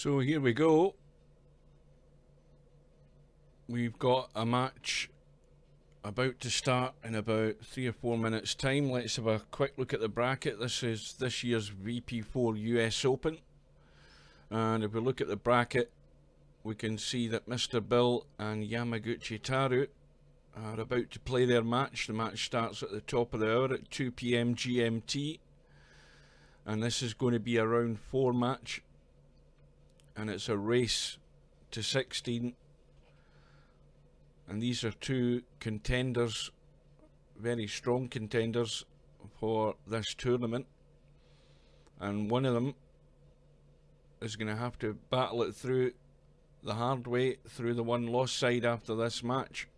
So here we go. We've got a match about to start in about 3 or 4 minutes time. Let's have a quick look at the bracket. This is this year's VP4 US Open, and if we look at the bracket, we can see that Mr. Bill and Yamaguchitarou are about to play their match. The match starts at the top of the hour at 2 PM GMT, and this is going to be a round 4 match, and it's a race to 16. And these are two contenders, very strong contenders for this tournament, and one of them is going to have to battle it through the hard way, through the one-loss side after this match.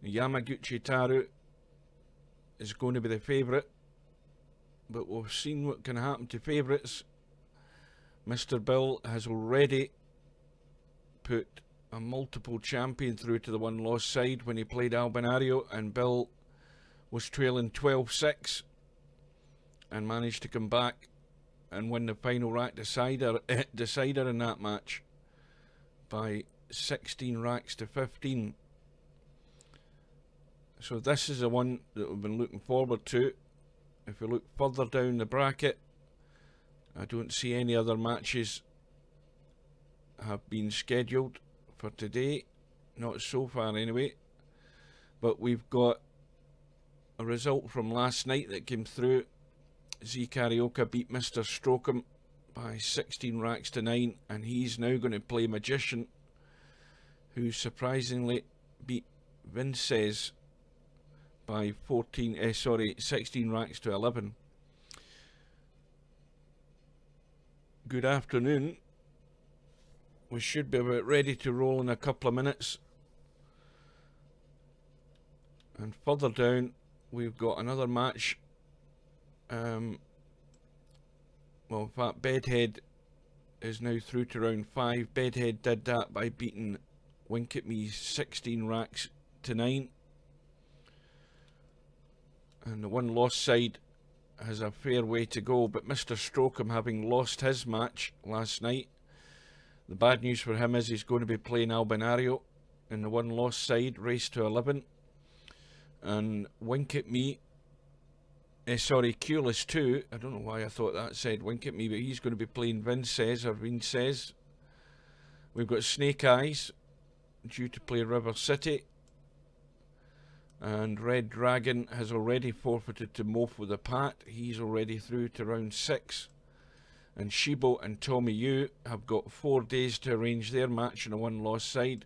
Yamaguchitarou is going to be the favourite, but we've seen what can happen to favourites. Mr. Bill has already put a multiple champion through to the one-loss side when he played Albinario, and Bill was trailing 12-6 and managed to come back and win the final rack decider in that match by 16 racks to 15. So this is the one that we've been looking forward to. If we look further down the bracket, I don't see any other matches have been scheduled for today, not so far anyway. But we've got a result from last night that came through. Z Karaoke beat Mr. Strocum by 16 racks to 9, and he's now going to play Magician, who surprisingly beat Vinces by 16 racks to 11. Good afternoon. We should be about ready to roll in a couple of minutes. And further down, we've got another match. Well, in fact, Bedhead is now through to round 5. Bedhead did that by beating Wink at Me 16 racks to 9. And the one-loss side has a fair way to go, but Mr. Strocum, having lost his match last night, the bad news for him is he's going to be playing Albinario in the one-loss side, race to 11. And Wink at Me, Cureless 2, I don't know why I thought that said Wink at Me, but he's going to be playing Vinces. We've got Snake Eyes, due to play River City. And Red Dragon has already forfeited to Mof with a Pat. He's already through to round 6. And Shibo and Tommy Yu have got 4 days to arrange their match in a one-loss side.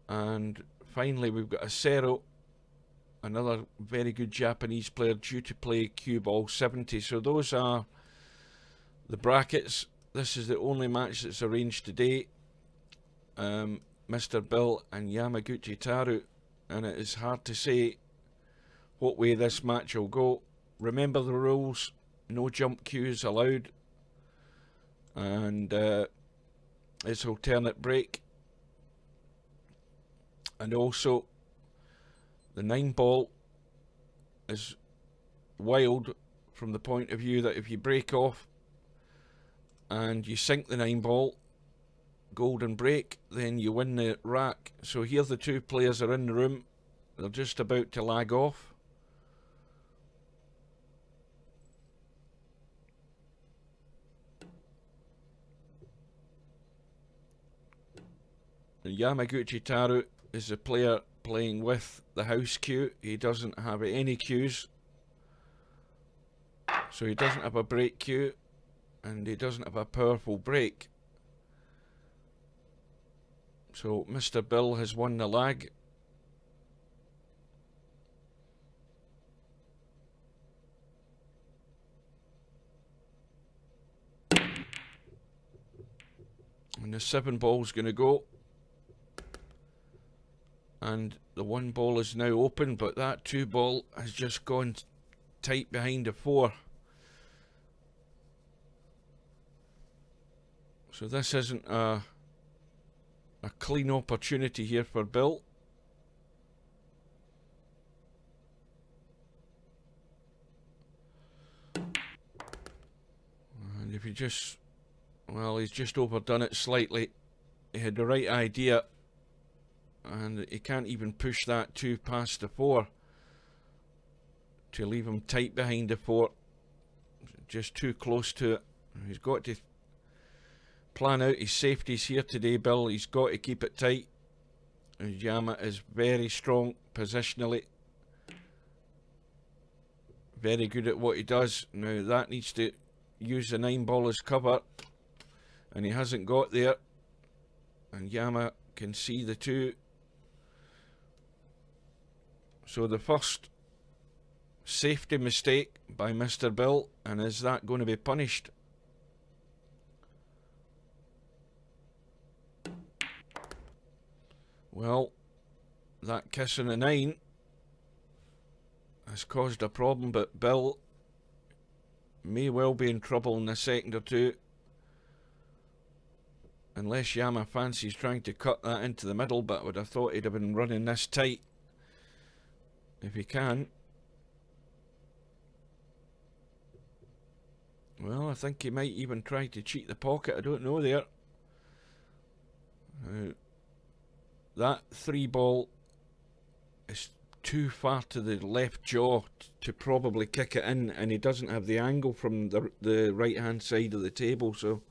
And finally, we've got Acero, another very good Japanese player, due to play Cue Ball 70. So those are the brackets. This is the only match that's arranged today. Mr. Bill and Yamaguchitarou. And it is hard to say what way this match will go. Remember the rules: no jump cues allowed, and it's alternate break. And also, the 9-ball is wild from the point of view that if you break off and you sink the 9-ball, golden break, then you win the rack. So here the two players are in the room. They're just about to lag off. Yamaguchitarou is the player playing with the house cue. He doesn't have any cues, so he doesn't have a break cue, and he doesn't have a powerful break. So Mr. Bill has won the lag. And the 7-ball's going to go. And the 1-ball is now open, but that 2-ball has just gone tight behind the 4. So this isn't a clean opportunity here for Bill. And if you just Well, he's just overdone it slightly. He had the right idea, and he can't even push that 2 past the 4 to leave him tight behind the 4. Just too close to it. He's got to plan out his safeties here today, Bill. He's got to keep it tight. And Yama is very strong positionally. Very good at what he does. Now that needs to use the 9 ball as cover, and he hasn't got there. And Yama can see the 2. So the first safety mistake by Mr. Bill, and is that going to be punished? Well, that kiss on the 9 has caused a problem, but Bill may well be in trouble in a second or two, unless Yama fancies trying to cut that into the middle, but I would have thought he'd have been running this tight if he can. Well, I think he might even try to cheat the pocket. I don't know there. That 3 ball is too far to the left jaw to probably kick it in, and he doesn't have the angle from the right hand side of the table, so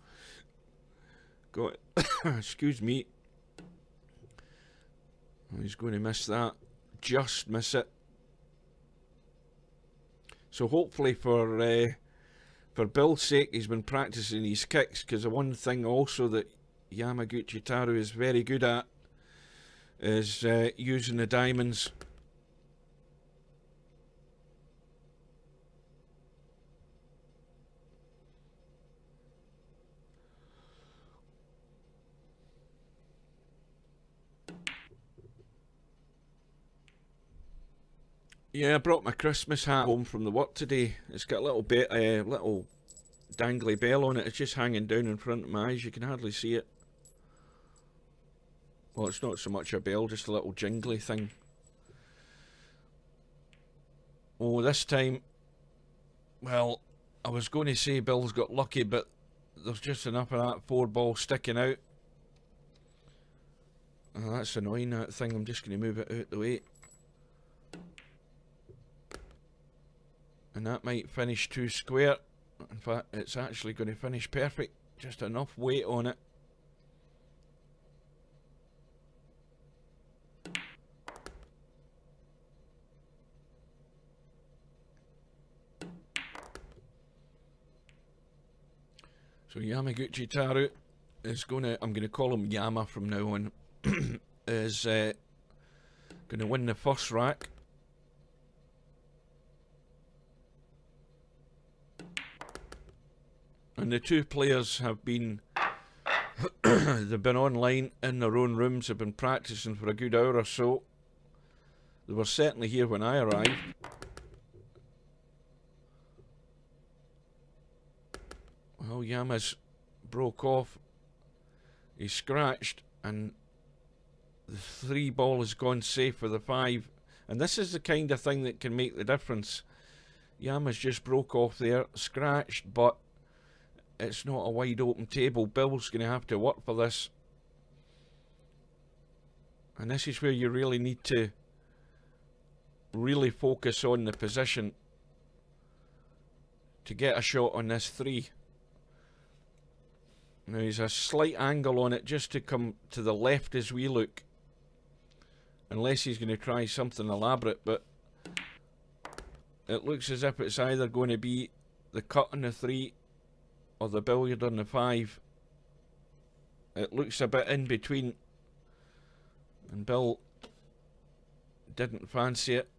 got excuse me. He's going to miss that, just miss it. So hopefully for Bill's sake, he's been practicing his kicks, because the one thing also that Yamaguchitarou is very good at is using the diamonds. Yeah, I brought my Christmas hat home from the work today. It's got a little bit, little dangly bell on it. It's just hanging down in front of my eyes. You can hardly see it. Well, it's not so much a bell, just a little jingly thing. Oh, this time, well, I was going to say Bill's got lucky, but there's just enough of that 4 ball sticking out. Oh, that's annoying, that thing. I'm just going to move it out the way. And that might finish too square. In fact, it's actually going to finish perfect. Just enough weight on it. So Yamaguchitarou is going to, I'm going to call him Yama from now on, is going to win the first rack. And the 2 players have been, they've been online in their own rooms, have been practicing for a good hour or so. They were certainly here when I arrived. Well, Yama's broke off. He's scratched, and the 3 ball has gone safe for the 5. And this is the kind of thing that can make the difference. Yama's just broke off there, scratched, but it's not a wide open table. Bill's going to have to work for this. And this is where you really need to really focus on the position to get a shot on this 3. Now he's a slight angle on it just to come to the left as we look. Unless he's going to try something elaborate, but it looks as if it's either going to be the cut on the 3 or the billiard on the 5. It looks a bit in between, and Bill didn't fancy it.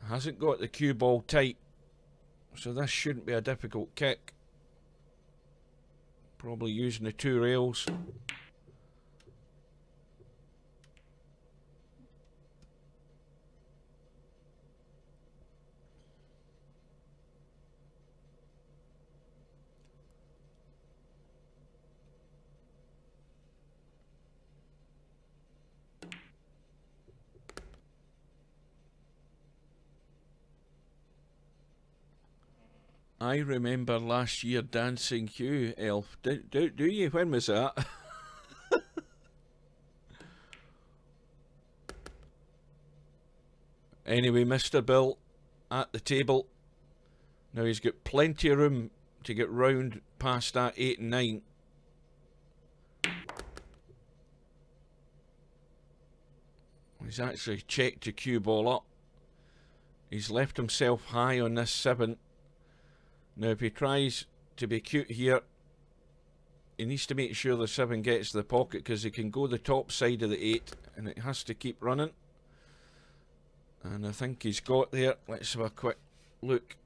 Hasn't got the cue ball tight, so this shouldn't be a difficult kick. Probably using the 2 rails. I remember last year dancing Hugh, Elf. Do you? When was that? Anyway, Mr. Bill at the table. Now he's got plenty of room to get round past that 8 and 9. He's actually checked the cue ball up. He's left himself high on this 7. Now if he tries to be cute here, he needs to make sure the 7 gets to the pocket, because he can go the top side of the 8 and it has to keep running. And I think he's got there. Let's have a quick look.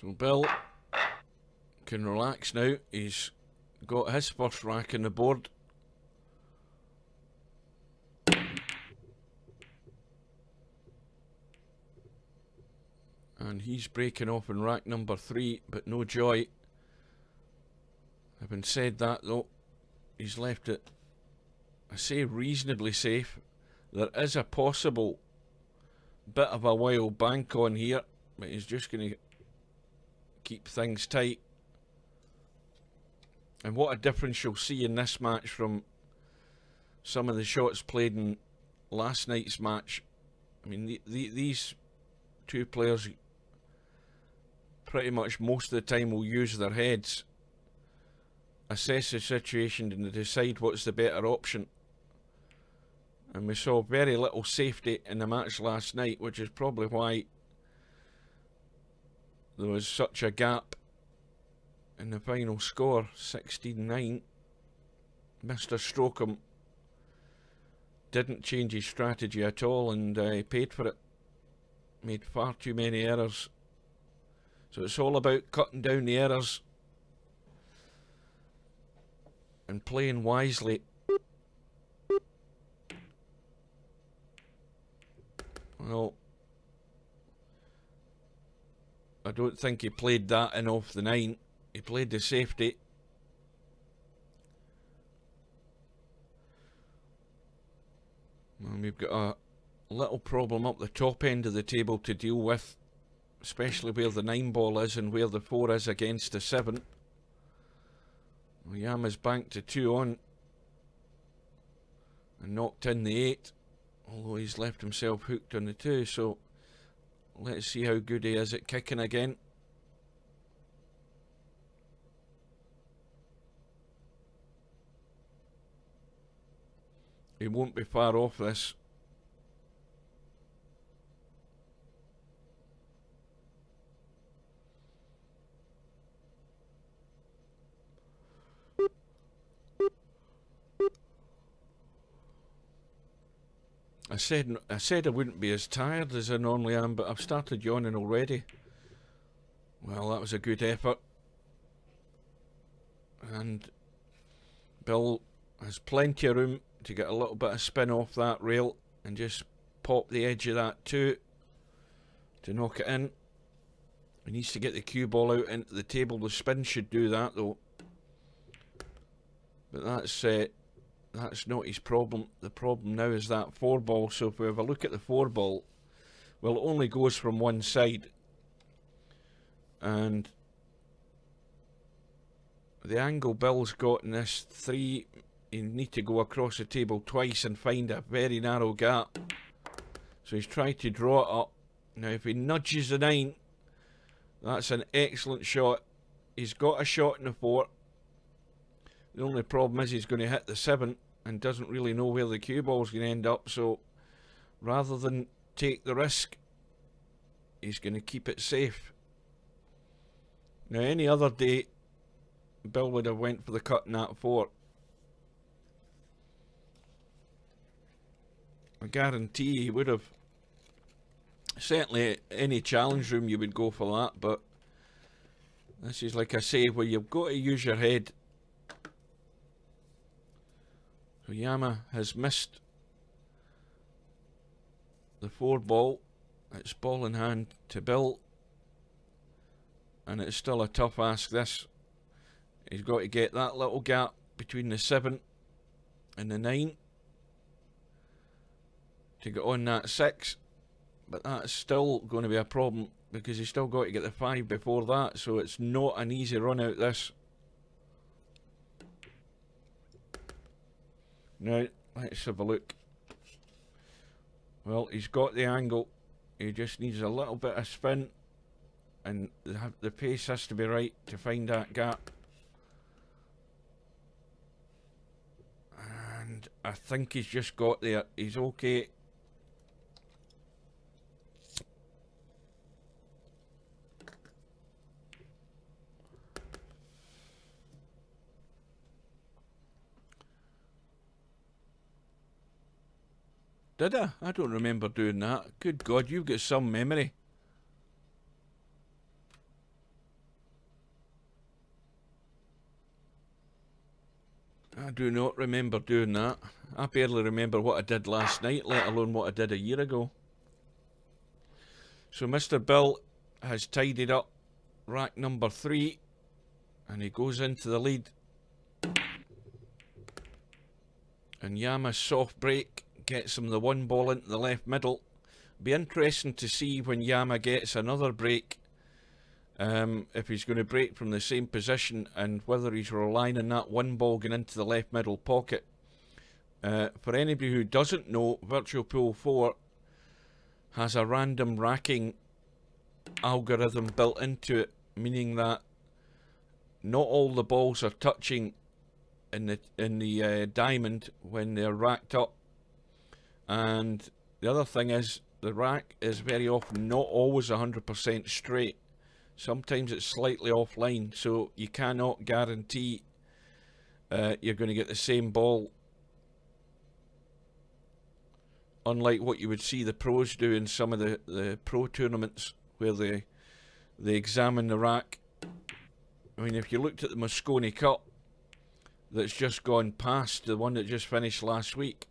So Bill can relax now. He's got his first rack on the board. And he's breaking off in rack number 3, but no joy. Having said that though, he's left it, I say, reasonably safe. There is a possible bit of a wild bank on here, but he's just going to keep things tight. And what a difference you'll see in this match from some of the shots played in last night's match. I mean, these two players pretty much most of the time will use their heads, assess the situation and decide what's the better option. And we saw very little safety in the match last night, which is probably why there was such a gap in the final score, 16-9. Mr. Strocum didn't change his strategy at all, and he paid for it. Made far too many errors. So it's all about cutting down the errors and playing wisely. Well, I don't think he played that in off the 9. He played the safety. And we've got a little problem up the top end of the table to deal with, especially where the 9 ball is and where the 4 is against the 7. Well, Yama's banked to 2 on and knocked in the 8, although he's left himself hooked on the 2, so let's see how good he is at kicking again. He won't be far off this. I said I wouldn't be as tired as I normally am, but I've started yawning already. Well, that was a good effort. And Bill has plenty of room to get a little bit of spin off that rail and just pop the edge of that 2 to knock it in. He needs to get the cue ball out into the table. The spin should do that though. But that's not his problem. The problem now is that 4 ball. So if we have a look at the 4 ball, well, it only goes from one side, and the angle Bill's got in this 3, you need to go across the table twice and find a very narrow gap. So he's tried to draw it up. Now if he nudges the 9, that's an excellent shot. He's got a shot in the 4. The only problem is he's going to hit the 7 and doesn't really know where the cue ball's going to end up, so rather than take the risk, he's going to keep it safe. Now any other day Bill would have went for the cut in that 4. I guarantee he would have. Certainly any challenge room you would go for that, but this is, like I say, where you've got to use your head. So Yama has missed the 4 ball. It's ball in hand to Bill. And it's still a tough ask, this. He's got to get that little gap between the 7 and the 9 to get on that 6. But that's still going to be a problem because he's still got to get the 5 before that. So it's not an easy run out, this. Now, let's have a look. Well, he's got the angle. He just needs a little bit of spin. And the pace has to be right to find that gap. And I think he's just got there. He's okay. Did I? I don't remember doing that. Good God, you've got some memory. I do not remember doing that. I barely remember what I did last night, let alone what I did a year ago. So Mr. Bill has tidied up rack number 3 and he goes into the lead. And Yama's soft break gets him the 1 ball into the left middle. Be interesting to see when Yama gets another break, if he's going to break from the same position and whether he's relying on that 1 ball going into the left middle pocket. For anybody who doesn't know, Virtual Pool 4 has a random racking algorithm built into it, meaning that not all the balls are touching in the diamond when they're racked up. And the other thing is, the rack is very often not always 100% straight. Sometimes it's slightly offline, so you cannot guarantee you're going to get the same ball. Unlike what you would see the pros do in some of the pro tournaments where they examine the rack. I mean, if you looked at the Moscone Cup that's just gone past, the one that just finished last week,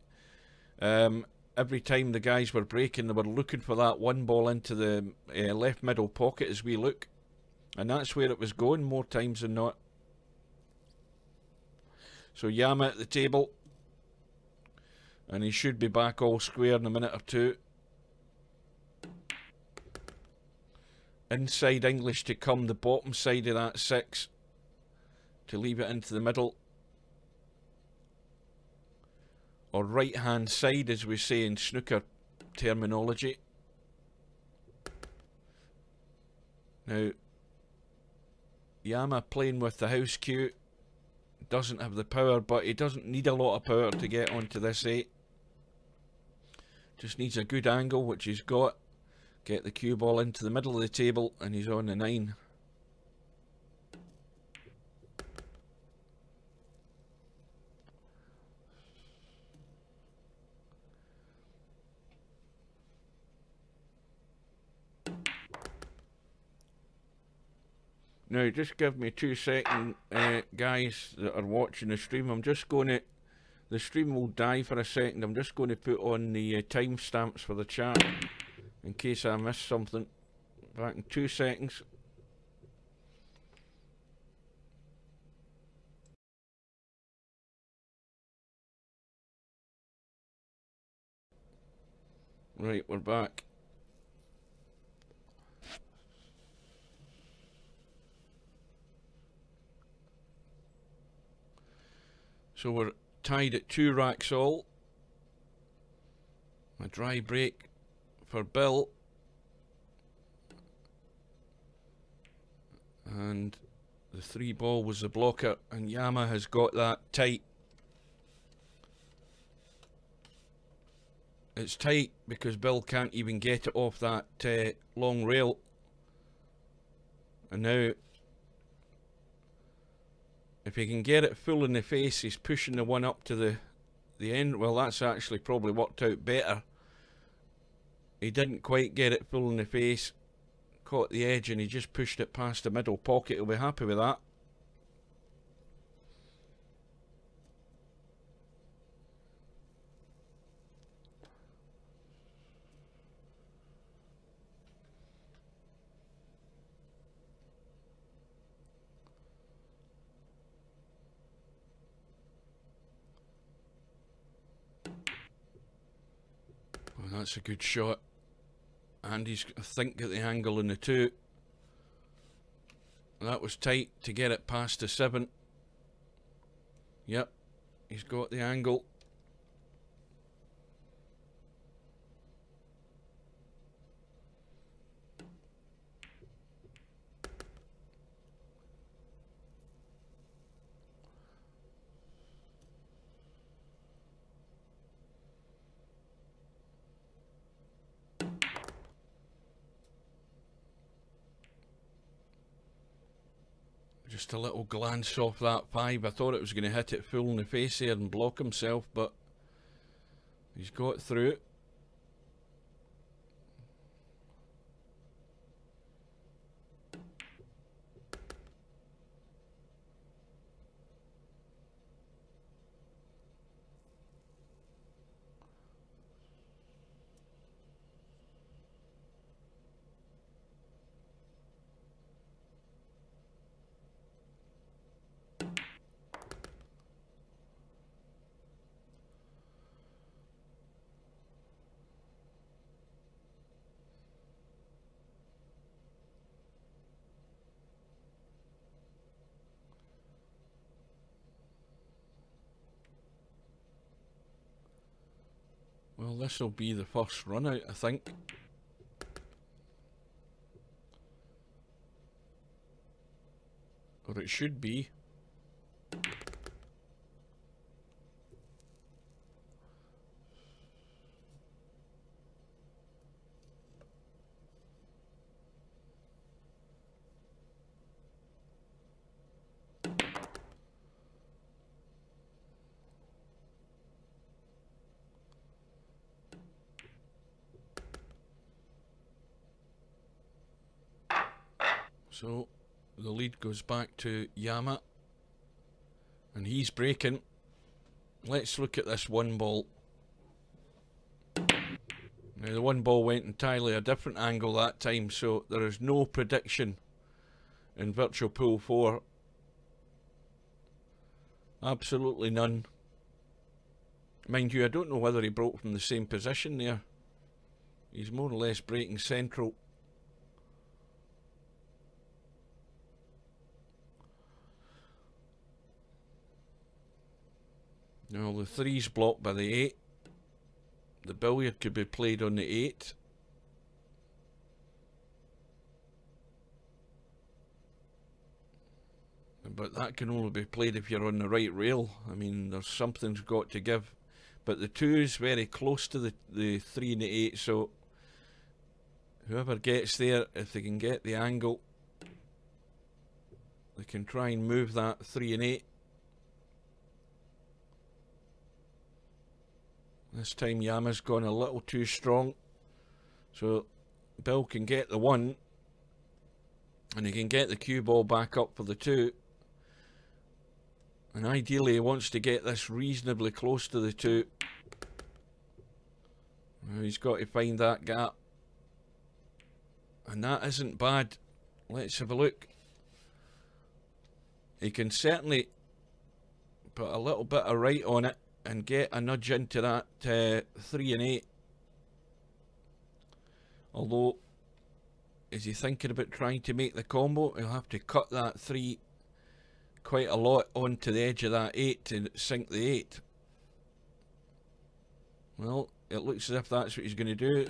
every time the guys were breaking, they were looking for that 1 ball into the left middle pocket as we look. And that's where it was going more times than not. So Yama at the table. And he should be back all square in a minute or two. Inside English to come the bottom side of that 6. To leave it into the middle. Or right hand side, as we say in snooker terminology. Now, Yama playing with the house cue. Doesn't have the power, but he doesn't need a lot of power to get onto this 8. Just needs a good angle, which he's got. Get the cue ball into the middle of the table, and he's on the 9. Now, just give me 2 seconds, guys that are watching the stream. I'm just going to... The stream will die for a second. I'm just going to put on the timestamps for the chat in case I miss something. Back in 2 seconds. Right, we're back. So we're tied at 2 racks all. A dry break for Bill. And the 3 ball was the blocker, and Yama has got that tight. It's tight because Bill can't even get it off that long rail. And now, if he can get it full in the face, he's pushing the 1 up to the end. Well, that's actually probably worked out better. He didn't quite get it full in the face. Caught the edge and he just pushed it past the middle pocket. He'll be happy with that. that's a good shot. And he's, I think, got the angle in the 2. That was tight to get it past the 7. Yep, he's got the angle. Just a little glance off that 5. I thought it was going to hit it full in the face there and block himself, but he's got through it. Well, this will be the first run out, I think. Or it should be. So the lead goes back to Yama, and he's breaking. Let's look at this 1 ball. Now the 1 ball went entirely a different angle that time, so there is no prediction in Virtual Pool 4. Absolutely none. Mind you, I don't know whether he broke from the same position there. He's more or less breaking central. Now the 3's blocked by the 8. The billiard could be played on the 8. But that can only be played if you're on the right rail. I mean, there's something's got to give. But the 2 is very close to the 3 and the 8, so whoever gets there, if they can get the angle, they can try and move that 3 and 8. This time Yama's gone a little too strong, so Bill can get the 1, and he can get the cue ball back up for the 2, and ideally he wants to get this reasonably close to the 2. Now he's got to find that gap, and that isn't bad. Let's have a look. He can certainly put a little bit of right on it and get a nudge into that 3 and 8. Although, is he thinking about trying to make the combo? He'll have to cut that 3 quite a lot onto the edge of that 8 to sink the 8. Well, it looks as if that's what he's going to do.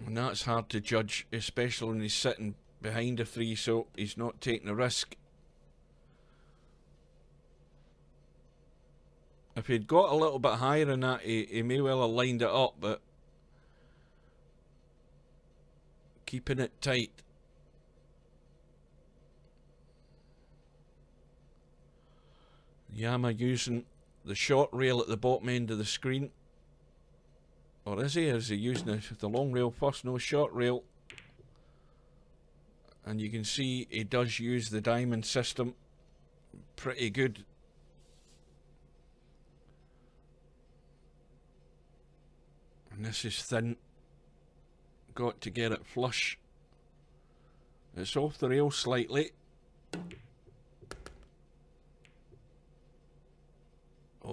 And that's hard to judge, especially when he's sitting behind a 3, so he's not taking a risk. If he'd got a little bit higher than that, he may well have lined it up, but keeping it tight. Yama using the short rail at the bottom end of the screen. Or is he? Is he using the long rail first? No, short rail. And you can see he does use the diamond system pretty good. And this is thin. Got to get it flush. It's off the rail slightly.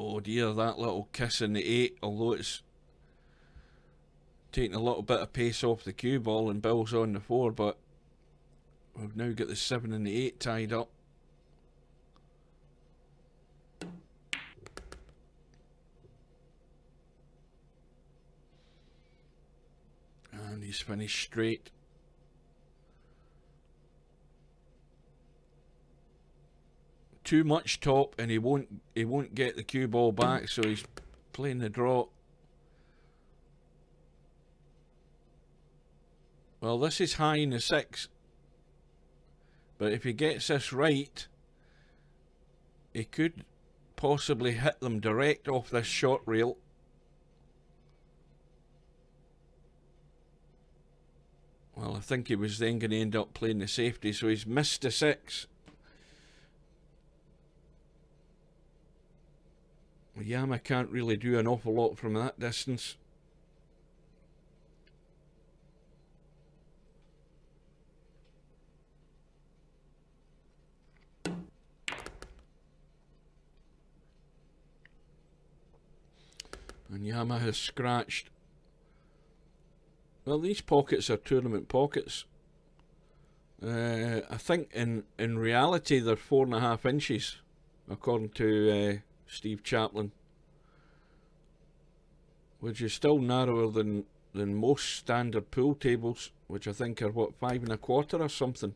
Oh dear, that little kiss in the 8, although it's taking a little bit of pace off the cue ball and Bill's on the 4, but we've now got the 7 and the 8 tied up. And he's finished straight. Too much top, and he won't get the cue ball back, so he's playing the draw. Well, this is high in the 6, but if he gets this right, he could possibly hit them direct off this short reel. Well, I think he was then going to end up playing the safety, so he's missed the 6. Yama can't really do an awful lot from that distance. And Yama has scratched. Well, these pockets are tournament pockets. I think in reality they're 4.5 inches, according to Steve Chaplin, which is still narrower than most standard pool tables, which I think are what, 5 1/4 or something.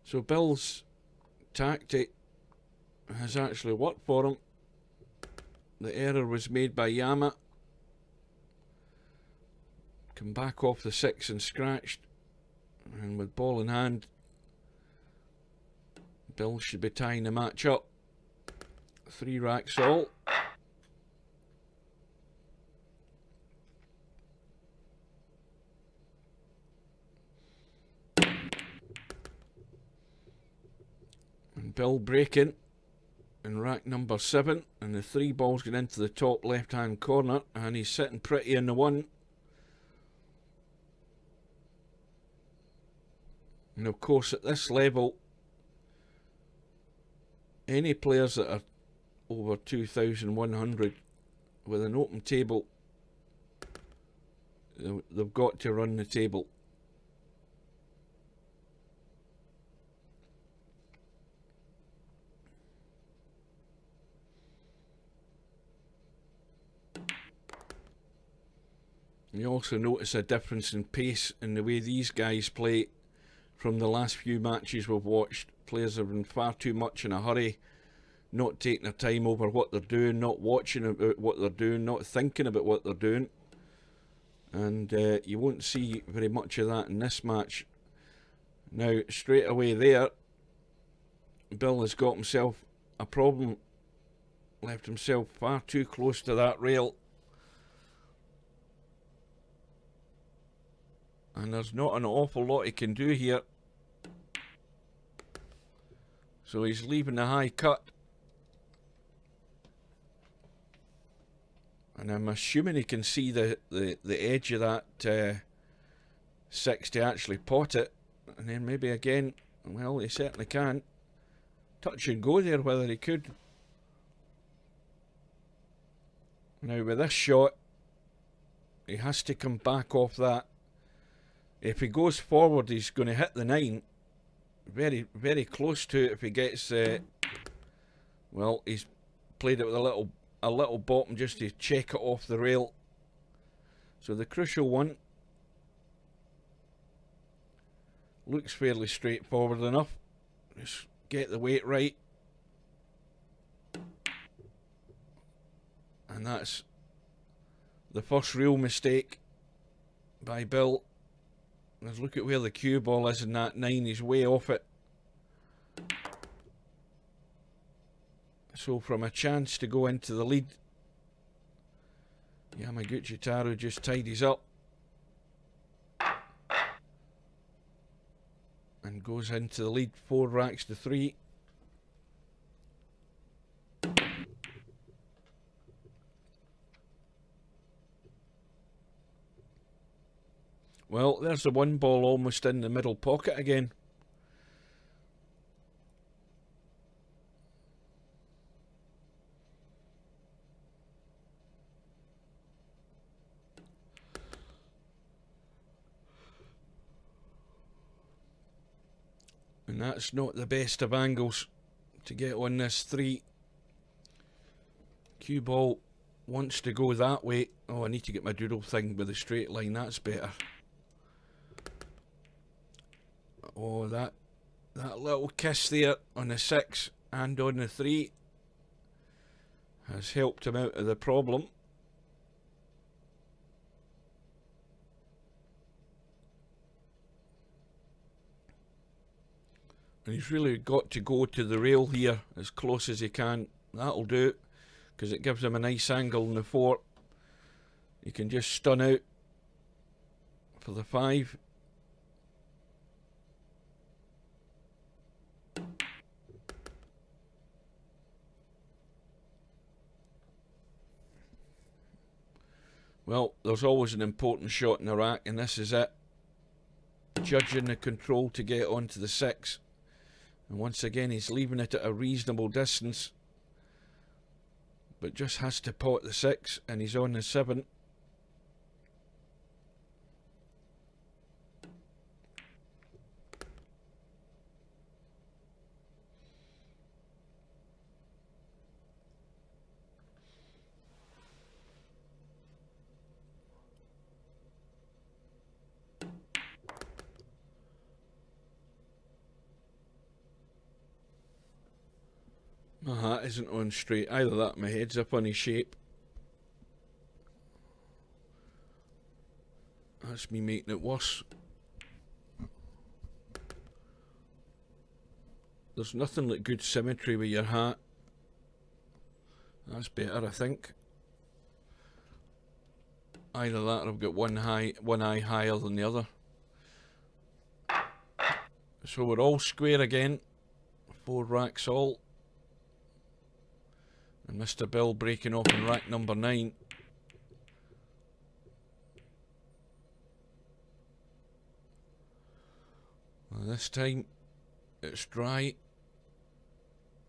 So Bill's tactic has actually worked for him. The error was made by Yama. Come back off the 6 and scratched. And with ball in hand, Bill should be tying the match up. 3 racks all. And Bill breaking in rack number 7, and the 3 balls get into the top left hand corner, and he's sitting pretty in the 1. And of course at this level, any players that are over 2,100 with an open table, they've got to run the table. You also notice a difference in pace in the way these guys play from the last few matches we've watched. Players have been far too much in a hurry, not taking their time over what they're doing, not watching about what they're doing, not thinking about what they're doing. And you won't see very much of that in this match. Now, straight away there, Bill has got himself a problem, left himself far too close to that rail. And there's not an awful lot he can do here. So he's leaving the high cut. And I'm assuming he can see the edge of that 6 to actually pot it. And then maybe again, well, he certainly can. Touch and go there, whether he could. Now with this shot, he has to come back off that. If he goes forward, he's going to hit the 9. Very, very close to it if he gets... well, he's played it with a little bottom just to check it off the rail. So the crucial one looks fairly straightforward enough. Just get the weight right. And that's the first real mistake by Bill. Let's look at where the cue ball is in that 9. He's way off it. So from a chance to go into the lead, Yamaguchitarou just tidies up and goes into the lead 4 racks to 3. Well, there's the 1 ball almost in the middle pocket again. And that's not the best of angles to get on this 3. Cue ball wants to go that way. Oh, I need to get my doodle thing with a straight line. That's better. Oh, that little kiss there on the 6 and on the 3 has helped him out of the problem. And he's really got to go to the rail here as close as he can. That'll do, because it gives him a nice angle in the 4. He can just stun out for the 5. Well, there's always an important shot in the rack, and this is it. Judging the control to get onto the 6. And once again, he's leaving it at a reasonable distance, but just has to pot the 6, and he's on the 7. My hat isn't on straight either. That my head's up on his shape. That's me making it worse. There's nothing like good symmetry with your hat. That's better, I think. Either that or I've got one eye higher than the other. So we're all square again. 4 racks all. And Mr. Bill breaking off in rack number 9. Well, this time it's dry,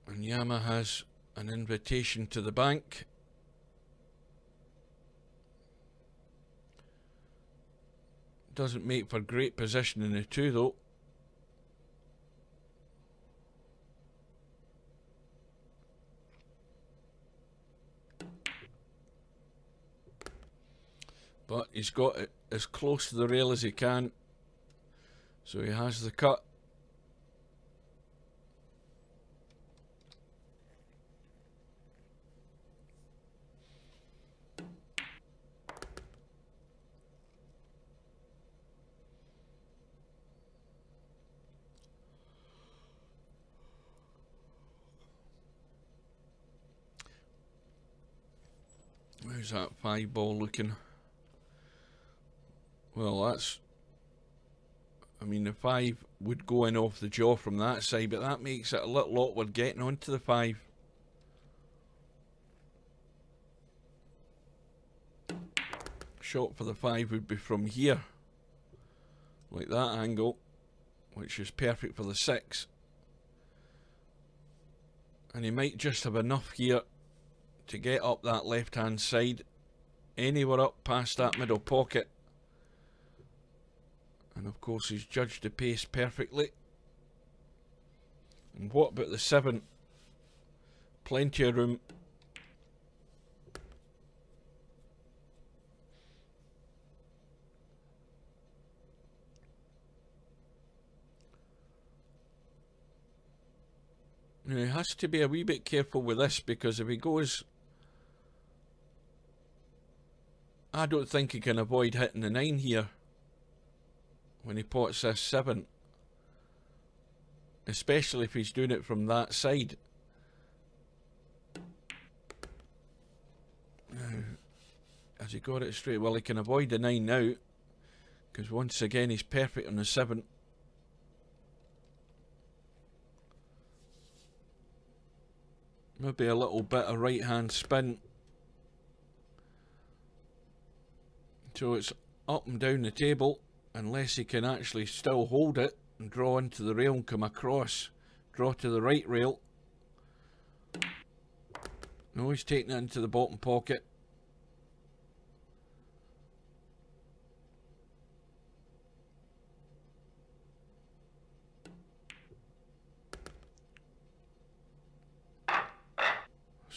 and Yama has an invitation to the bank. Doesn't make for great position in the 2 though. But he's got it as close to the rail as he can, so he has the cut. How's that 5 ball looking? Well, that's... I mean, the 5 would go in off the jaw from that side, but that makes it a little awkward getting onto the 5. Shot for the 5 would be from here, like that angle, which is perfect for the 6. And he might just have enough here to get up that left hand side, anywhere up past that middle pocket. And of course he's judged the pace perfectly. And what about the 7? Plenty of room. Now he has to be a wee bit careful with this, because if he goes... I don't think he can avoid hitting the 9 here when he pots this 7, especially if he's doing it from that side. Now, has he got it straight? Well, he can avoid the 9 now, because once again he's perfect on the 7. Maybe a little bit of right hand spin, so it's up and down the table, unless he can actually still hold it and draw into the rail and come across. Draw to the right rail. No, he's taking it into the bottom pocket.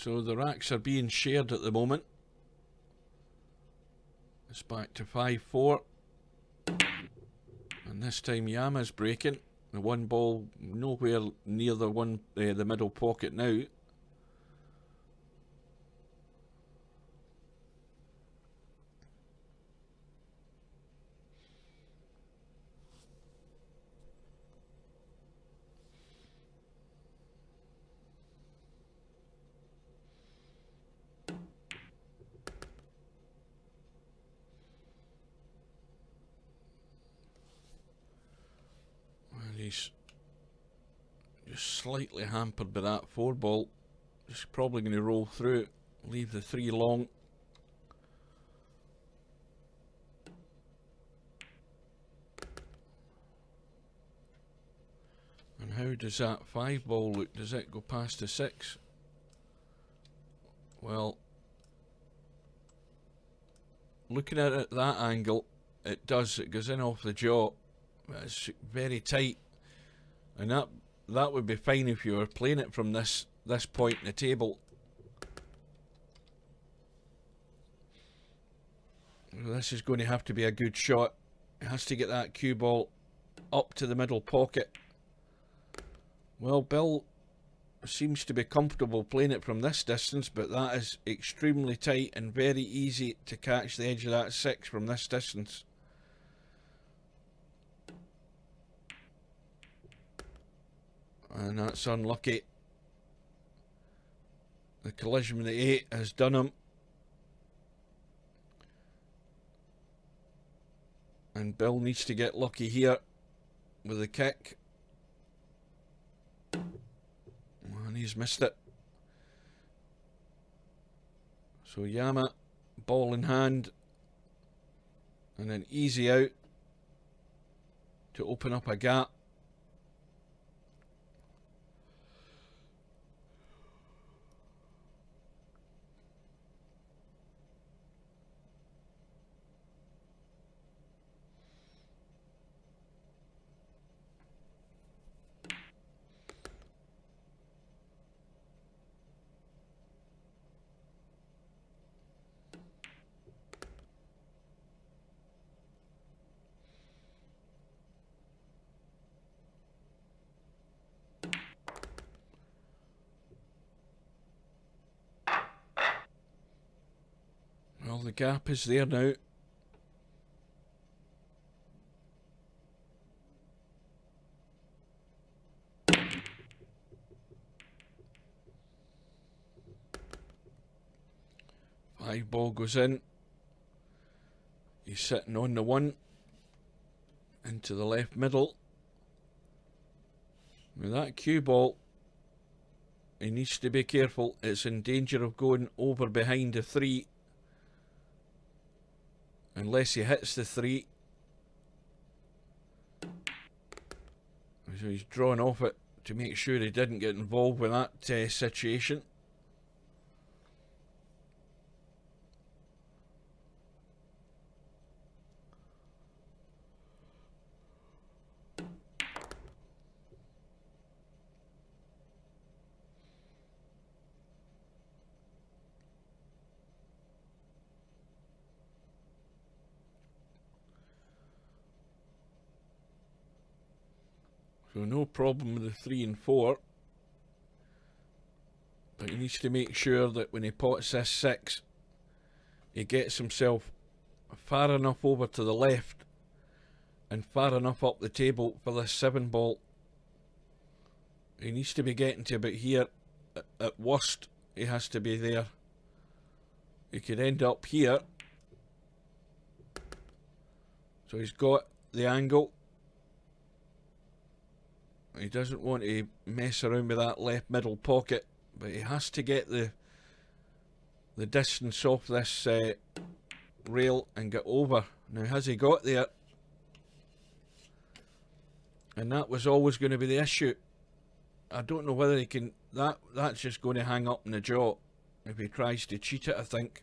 So the racks are being shared at the moment. It's back to 5-4. And this time Yama's breaking. The one ball nowhere near the middle pocket now. He's just slightly hampered by that 4 ball. Just probably going to roll through it, leave the 3 long. And how does that 5 ball look? Does it go past the 6? Well, looking at it at that angle, it does. It goes in off the jaw. It's very tight. And that would be fine if you were playing it from this point in the table. This is going to have to be a good shot. It has to get that cue ball up to the middle pocket. Well, Bill seems to be comfortable playing it from this distance, but that is extremely tight and very easy to catch the edge of that 6 from this distance. And that's unlucky. The collision with the 8 has done him. And Bill needs to get lucky here with the kick. And he's missed it. So Yama, ball in hand. And an easy out to open up a gap. Well, the gap is there now. Five ball goes in. He's sitting on the 1 into the left middle. With that cue ball, he needs to be careful. It's in danger of going over behind the 3. Unless he hits the 3. So he's drawn off it to make sure he didn't get involved with that situation. So no problem with the 3 and 4. But he needs to make sure that when he pots this 6, he gets himself far enough over to the left and far enough up the table for this 7 ball. He needs to be getting to about here. At worst, he has to be there. He could end up here. So he's got the angle. He doesn't want to mess around with that left middle pocket, but he has to get the distance off this rail and get over. Now, has he got there? And that was always going to be the issue. I don't know whether he can... That's just going to hang up in the jaw if he tries to cheat it, I think.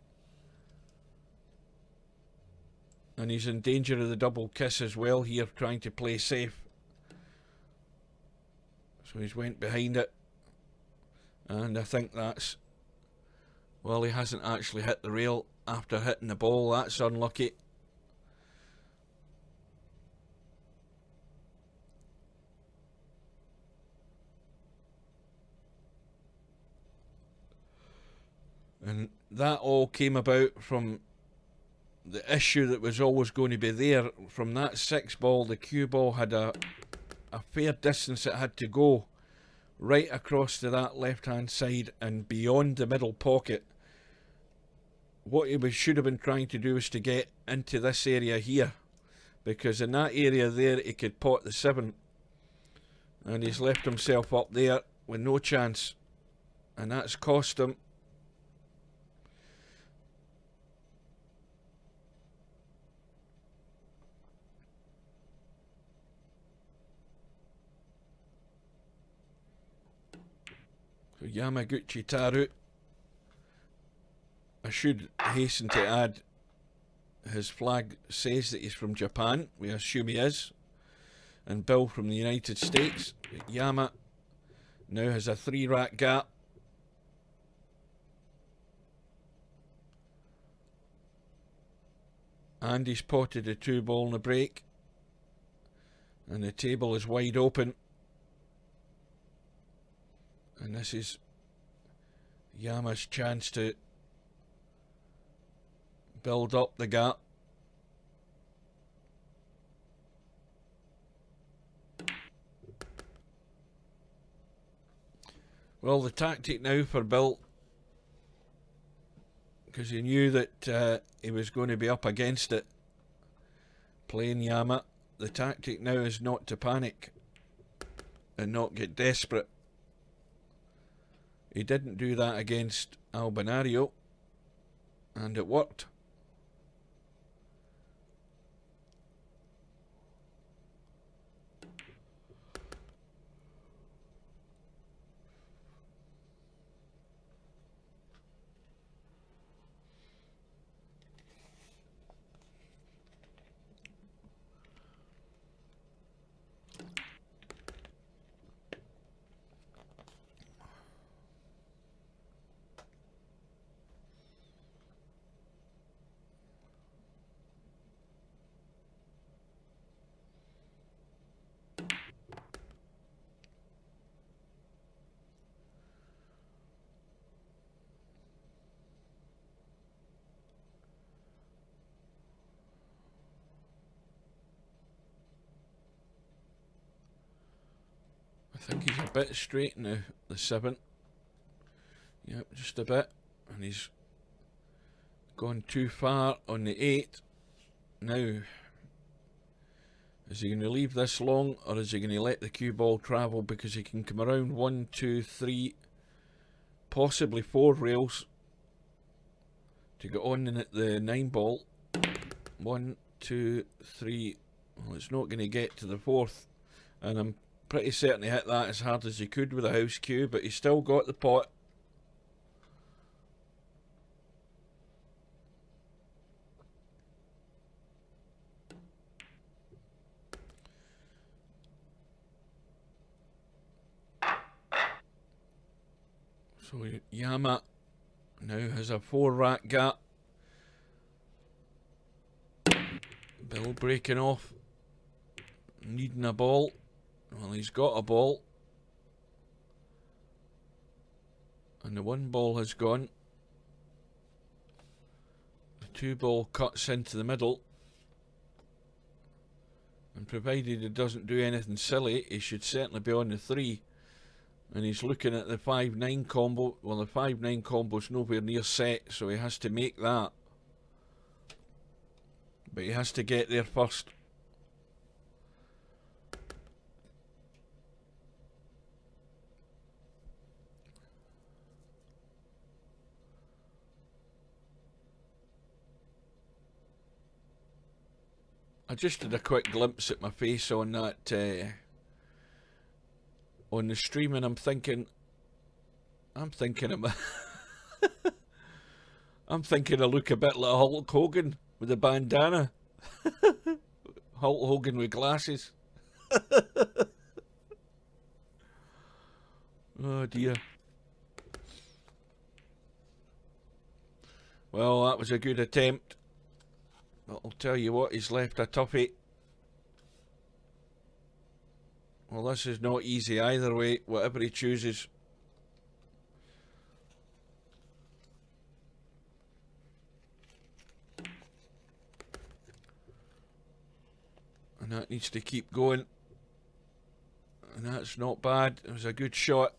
And he's in danger of the double kiss as well here, trying to play safe. So he's went behind it. And I think that's Well, he hasn't actually hit the rail after hitting the ball. That's unlucky. And that all came about from the issue that was always going to be there. From that 6 ball, the cue ball had a fair distance it had to go right across to that left hand side and beyond the middle pocket. What he should have been trying to do is to get into this area here, because in that area there he could pot the 7, and he's left himself up there with no chance, and that's cost him. So Yamaguchitarou, I should hasten to add, his flag says that he's from Japan. We assume he is. And Bill from the United States. Yama now has a 3-rack gap. And he's potted a 2 ball in the break. And the table is wide open. And this is Yama's chance to build up the gap. Well, the tactic now for Bill, because he knew that he was going to be up against it, playing Yama, the tactic now is not to panic and not get desperate. He didn't do that against Albinario, and it worked. I think he's a bit straight now, the 7. Yep, just a bit. And he's gone too far on the 8. Now, is he going to leave this long, or is he going to let the cue ball travel, because he can come around 1, 2, 3, possibly 4 rails to get on in the 9 ball. 1, 2, 3. Well, it's not going to get to the 4th, and I'm pretty certain he hit that as hard as he could with a house cue, but he still got the pot. So Yama now has a 4-rack gap. Bill breaking off, needing a ball. Well, he's got a ball, and the 1 ball has gone. The 2 ball cuts into the middle, and provided he doesn't do anything silly, he should certainly be on the 3. And he's looking at the 5-9 combo. Well, the 5-9 combo's nowhere near set, so he has to make that, but he has to get there first. I just did a quick glimpse at my face on that on the stream, and I'm thinking about I'm thinking I look a bit like Hulk Hogan with a bandana. Hulk Hogan with glasses. Oh dear. Well, that was a good attempt. But I'll tell you what, he's left a toughie. Well, this is not easy either way, whatever he chooses. And that needs to keep going. And that's not bad. It was a good shot.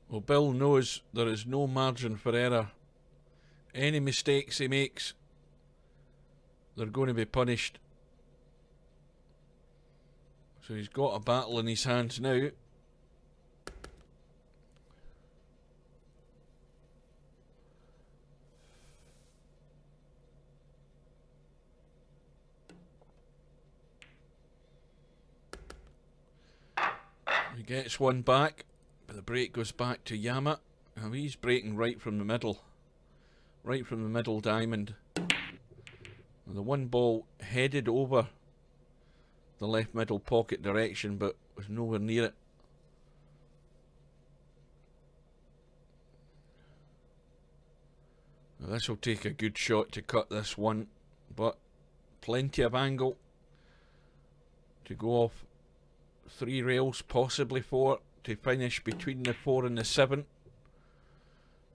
Well, Bill knows there is no margin for error. Any mistakes he makes, they're going to be punished. So he's got a battle in his hands now. He gets one back. The break goes back to Yama. Now he's breaking right from the middle. Right from the middle diamond. And the one ball headed over the left middle pocket direction, but was nowhere near it. Now this will take a good shot to cut this one, but plenty of angle to go off 3 rails, possibly 4. To finish between the 4 and the 7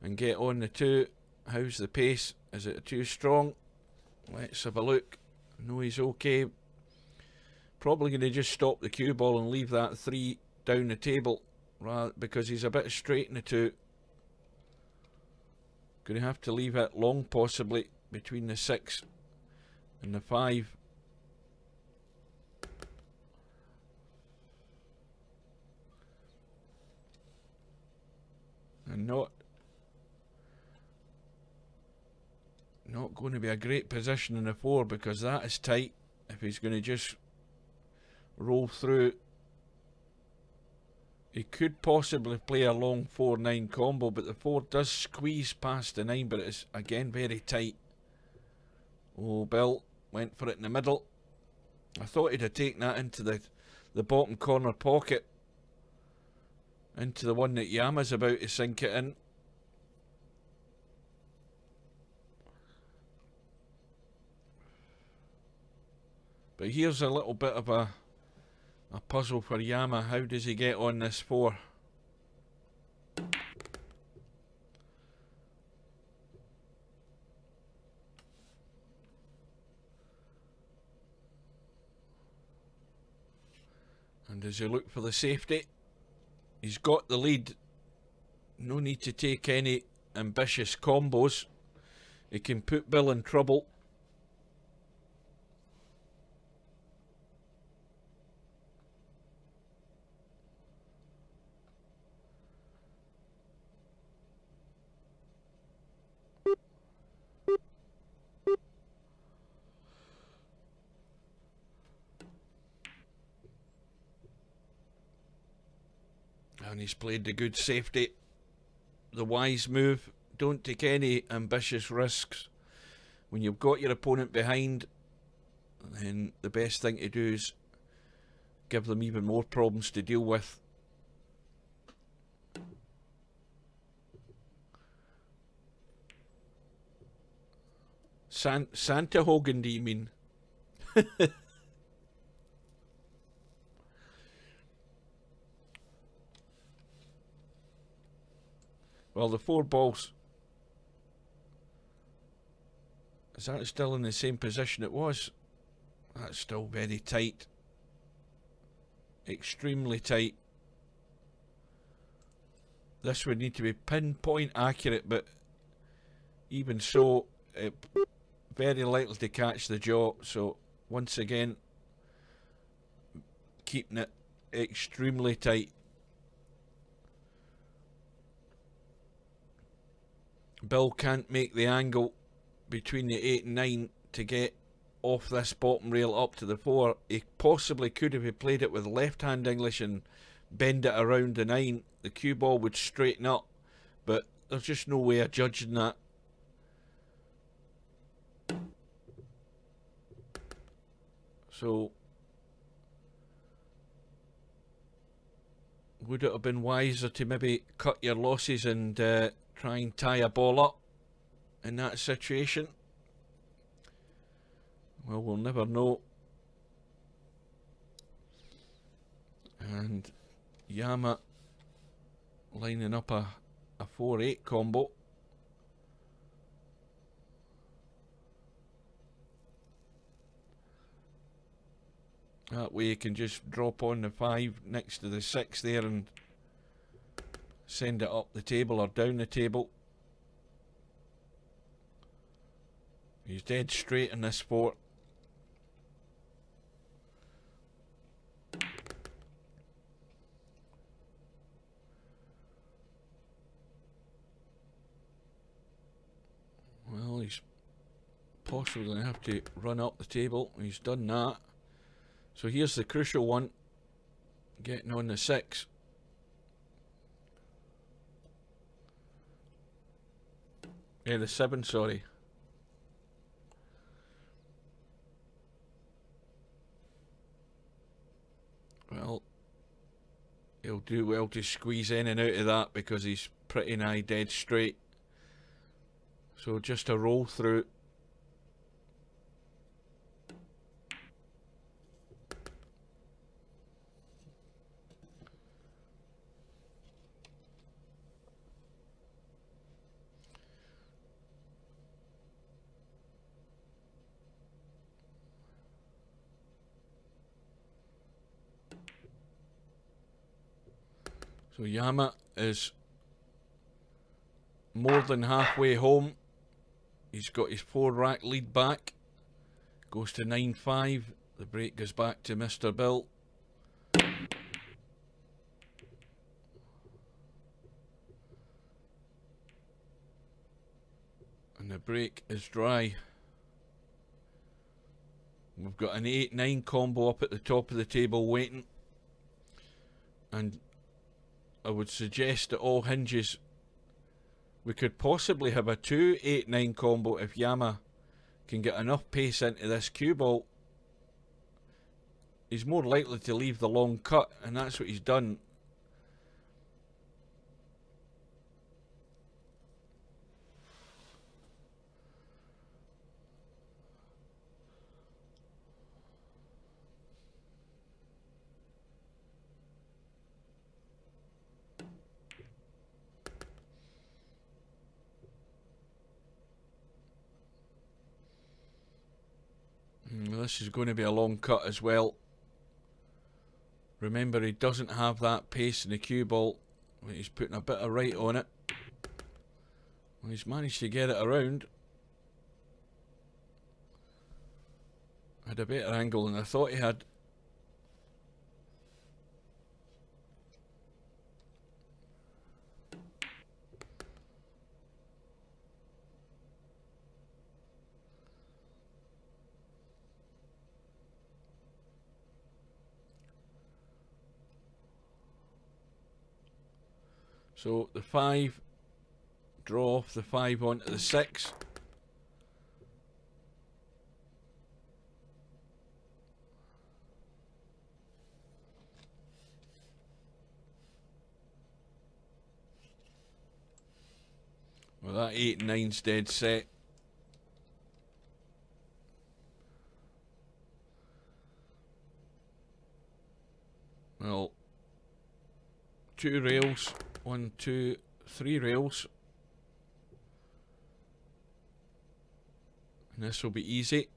and get on the 2. How's the pace? Is it too strong? Let's have a look. No, he's okay. Probably going to just stop the cue ball and leave that 3 down the table, rather, because he's a bit straight in the 2. Going to have to leave it long, possibly between the 6 and the 5. And not going to be a great position in the 4, because that is tight. If he's going to just roll through, he could possibly play a long 4-9 combo, but the 4 does squeeze past the 9, but it's again very tight. Oh, Bill went for it in the middle. I thought he'd have taken that into the bottom corner pocket, into the one that Yama's about to sink it in. But here's a little bit of a puzzle for Yama. How does he get on this 4? And does he look for the safety? He's got the lead. No need to take any ambitious combos. He can put Bill in trouble. And he's played the good safety, the wise move. Don't take any ambitious risks. When you've got your opponent behind, then the best thing to do is give them even more problems to deal with. Santa Hogan, do you mean? Well, the 4 balls, is that still in the same position it was? That's still very tight. Extremely tight. This would need to be pinpoint accurate, but even so, very likely to catch the jaw. So once again, keeping it extremely tight. Bill can't make the angle between the 8 and 9 to get off this bottom rail up to the 4. He possibly could if he played it with left hand English and bend it around the 9. The cue ball would straighten up, but there's just no way of judging that. So would it have been wiser to maybe cut your losses and try and tie a ball up in that situation? Well, we'll never know. And Yama lining up a 4-8 combo. That way you can just drop on the 5 next to the 6 there and send it up the table or down the table. He's dead straight in this 4. Well, he's possibly going to have to run up the table. He's done that. So here's the crucial one, getting on the 6. Yeah, the 7, sorry. Well, he'll do well to squeeze in and out of that because he's pretty nigh dead straight. So just a roll through. So Yama is more than halfway home. He's got his 4-rack lead back. Goes to 9-5. The break goes back to Mr. Bill. And the break is dry. We've got an 8-9 combo up at the top of the table waiting. And I would suggest that all hinges, we could possibly have a 2-8-9 combo if Yama can get enough pace into this cue ball. He's more likely to leave the long cut, and that's what he's done. This is going to be a long cut as well. Remember, he doesn't have that pace in the cue ball. He's putting a bit of right on it. Well, he's managed to get it around. Had a better angle than I thought he had. So the 5, draw off the 5 onto the 6. Well, that 8 and 9's dead set. Well, 2 rails. 1, 2, 3 rails. And this will be easy.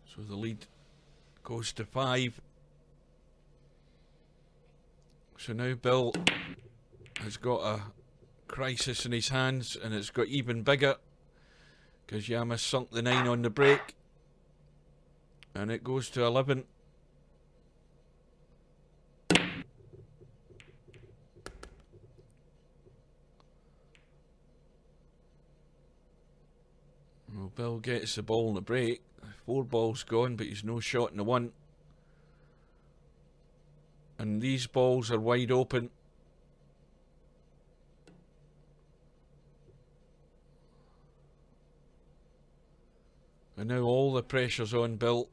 So the lead goes to 5. So now Bill has got a crisis in his hands, and it's got even bigger. because Yama sunk the 9 on the break, and it goes to 11. Well, Bill gets the ball in the break. 4 balls gone, but he's no shot in the 1. And these balls are wide open. And now all the pressure's on Bill.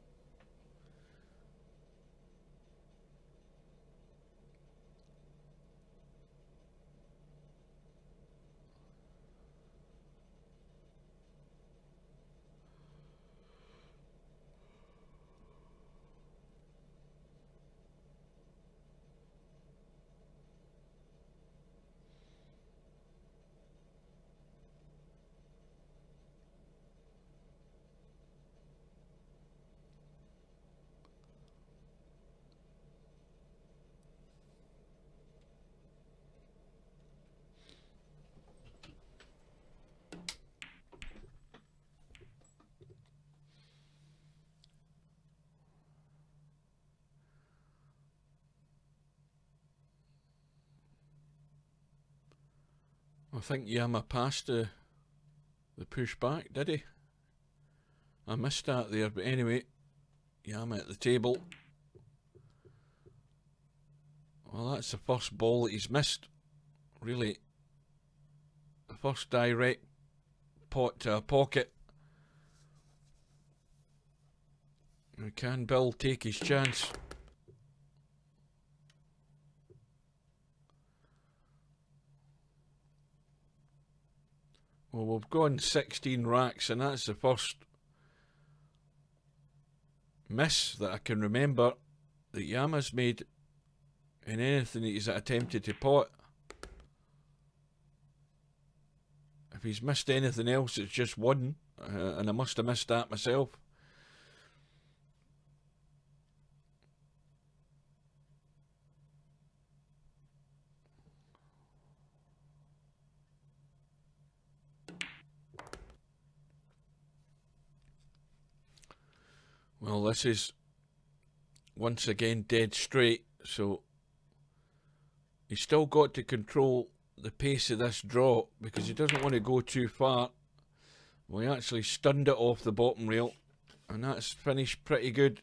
I think Yama passed the push back, did he? I missed that there, but anyway, Yama at the table. Well, that's the first ball that he's missed, really. The first direct pot to a pocket. Now, can Bill take his chance? Well, we've gone 16 racks, and that's the first miss that I can remember that Yama's made in anything that he's attempted to pot. If he's missed anything else, it's just 1, and I must have missed that myself. Well, this is once again dead straight, so he's still got to control the pace of this draw because he doesn't want to go too far. Well, he actually stunned it off the bottom rail, and that's finished pretty good.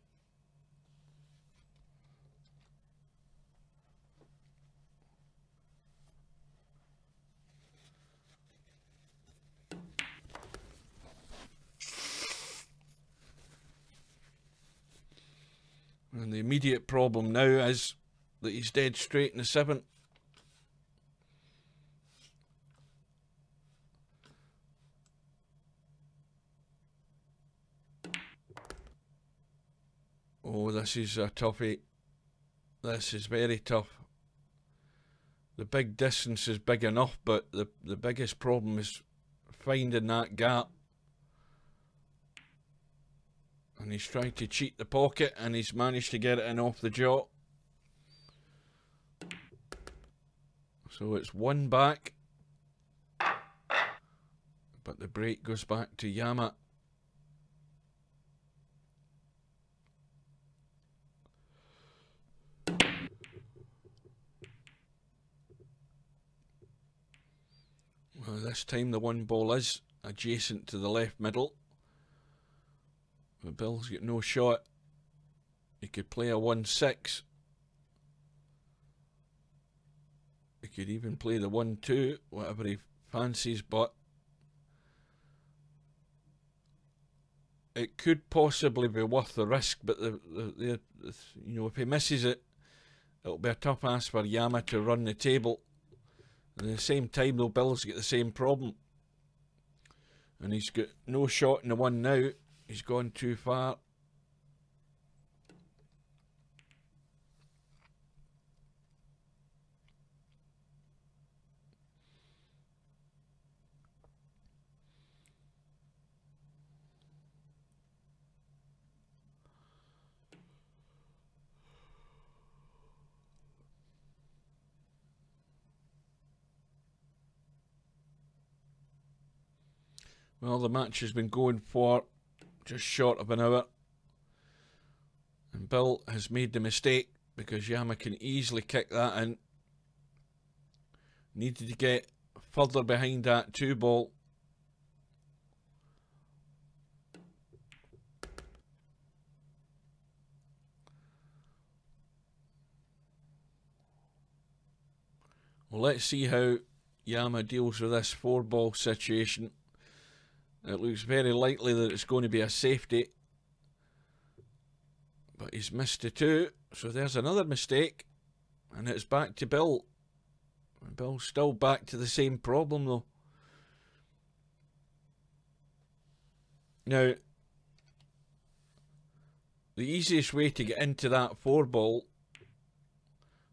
And the immediate problem now is that he's dead straight in the 7th. Oh, this is a toughie. This is very tough. The big distance is big enough, but the biggest problem is finding that gap. And he's tried to cheat the pocket, and he's managed to get it in off the jaw. So it's 1 back. But the break goes back to Yama. Well, this time the 1 ball is adjacent to the left middle. But Bill's got no shot. He could play a 1-6. He could even play the 1-2, whatever he fancies, but it could possibly be worth the risk. But you know, if he misses it, it'll be a tough ask for Yama to run the table. At the same time, though, Bill's got the same problem, and he's got no shot in the 1 now. He's gone too far. Well, the match has been going for just short of an hour. And Bill has made the mistake because Yama can easily kick that in. Needed to get further behind that 2-ball. Well, let's see how Yama deals with this 4-ball situation. It looks very likely that it's going to be a safety. But he's missed a 2, so there's another mistake. And it's back to Bill. And Bill's still back to the same problem though. Now, the easiest way to get into that 4-ball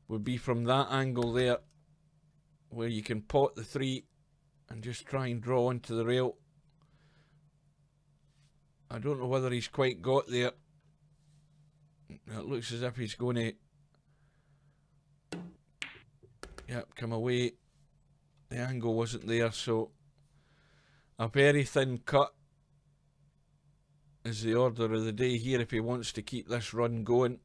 would be from that angle there, where you can pot the 3 and just try and draw into the rail. I don't know whether he's quite got there. It looks as if he's going to, yep, come away. The angle wasn't there, so a very thin cut is the order of the day here if he wants to keep this run going.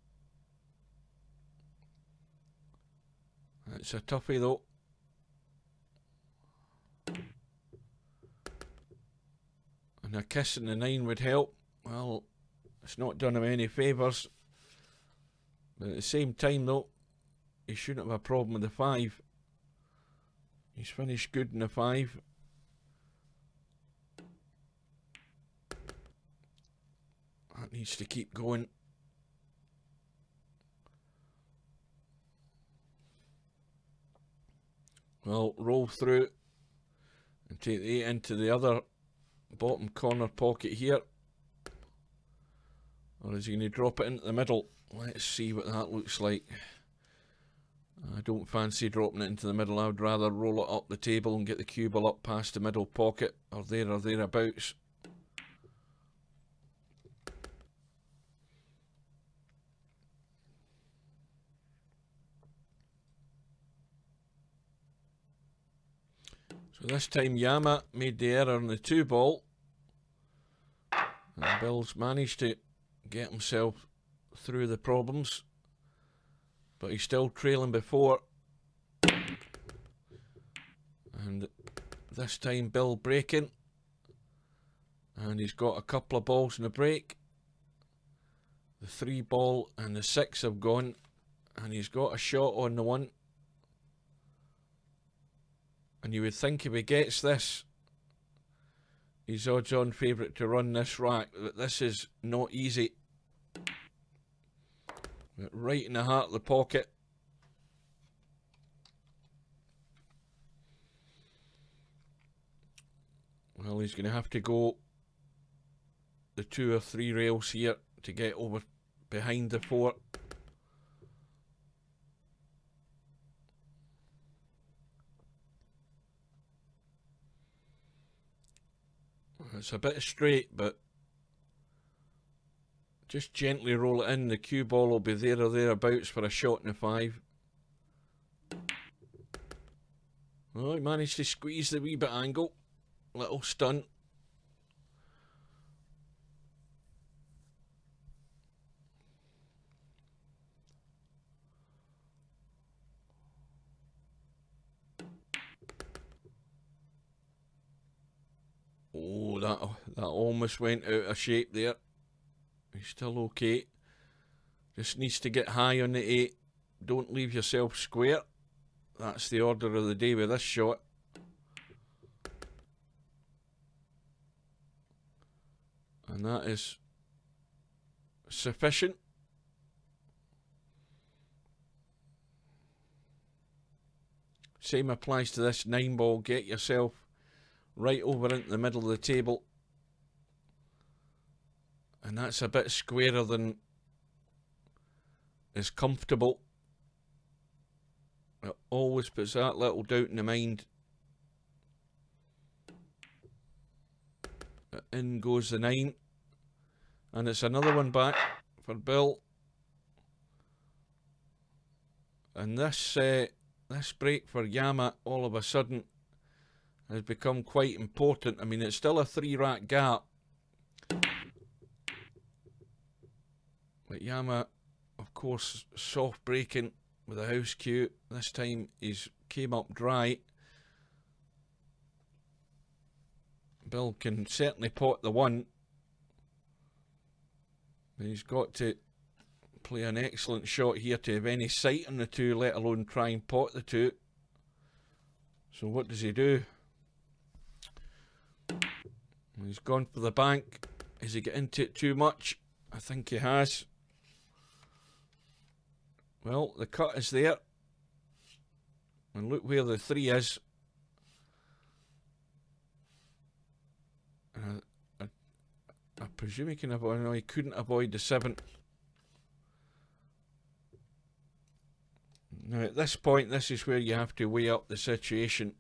It's a toughie though. And a kiss in the 9 would help. Well, it's not done him any favours. But at the same time though, he shouldn't have a problem with the 5. He's finished good in the 5. That needs to keep going. Well, roll through and take the 8 into the other bottom corner pocket here. Or is he going to drop it into the middle? Let's see what that looks like. I don't fancy dropping it into the middle. I would rather roll it up the table and get the cue ball up past the middle pocket, or thereabouts. So this time Yama made the error on the 2-ball. And Bill's managed to get himself through the problems. But he's still trailing before. And this time Bill breaking. And he's got a couple of balls in the break. The 3-ball and the 6 have gone. And he's got a shot on the 1. And you would think if he gets this, he's odds-on favourite to run this rack. But this is not easy. Right in the heart of the pocket. Well, he's going to have to go the 2 or 3 rails here to get over behind the 4. It's a bit straight, but just gently roll it in. The cue ball will be there or thereabouts for a shot in the 5. Oh, he managed to squeeze the wee bit angle. Little stunt. Oh, that almost went out of shape there. He's still okay. Just needs to get high on the 8. Don't leave yourself square. That's the order of the day with this shot. And that is sufficient. Same applies to this 9-ball. Get yourself right over into the middle of the table. And that's a bit squarer than is comfortable. It always puts that little doubt in the mind. In goes the 9. And it's another one back for Bill. And this break for Yama all of a sudden has become quite important. I mean, it's still a 3-rack gap, but Yama, of course, soft breaking with a house cue. This time he's came up dry. Bill can certainly pot the one, but he's got to play an excellent shot here to have any sight on the two, let alone try and pot the two. So what does he do? He's gone for the bank. Has he got into it too much? I think he has. Well, the cut is there. And look where the 3 is. I presume he can avoid. No, he couldn't avoid the 7. Now at this point, this is where you have to weigh up the situation.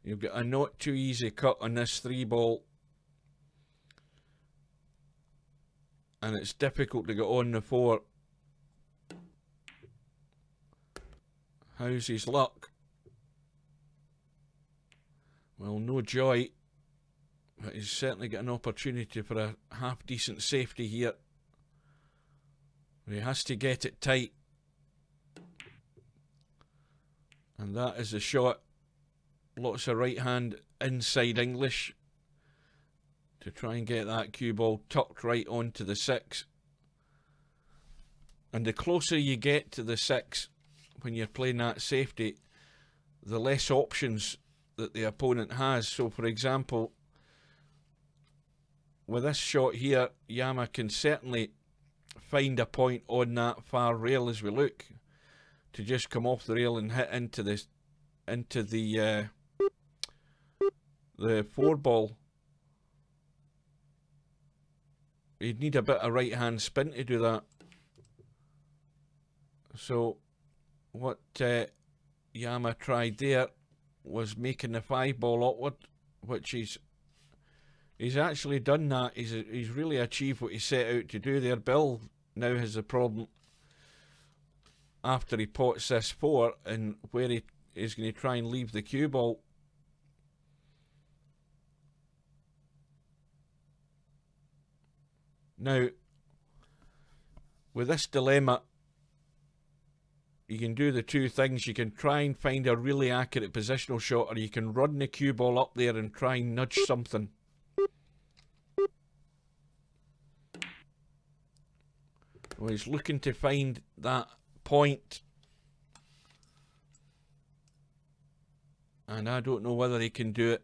You've got a not too easy cut on this 3 ball, and it's difficult to get on the 4. How's his luck? Well, no joy, but he's certainly got an opportunity for a half decent safety here. He has to get it tight, and that is the shot. Lots of right hand inside English to try and get that cue ball tucked right onto the 6. And the closer you get to the 6 when you're playing that safety, the less options that the opponent has. So for example, with this shot here, Yama can certainly find a point on that far rail as we look, to just come off the rail and hit into this, into the 4 ball. You'd need a bit of right hand spin to do that. So what Yama tried there was making the 5 ball upward, which he's actually done that. He's really achieved what he set out to do there. Bill now has a problem after he pots this 4, and where he is going to try and leave the cue ball. Now, with this dilemma, you can do the 2 things. You can try and find a really accurate positional shot, or you can run the cue ball up there and try and nudge something. Well, he's looking to find that point, and I don't know whether he can do it.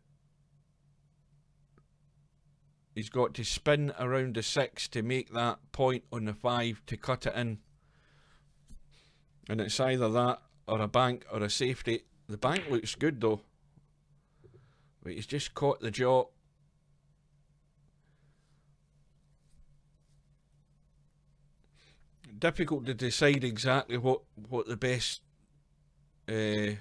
He's got to spin around the 6 to make that point on the 5 to cut it in. And it's either that or a bank or a safety. The bank looks good though, but he's just caught the jaw. Difficult to decide exactly what the best game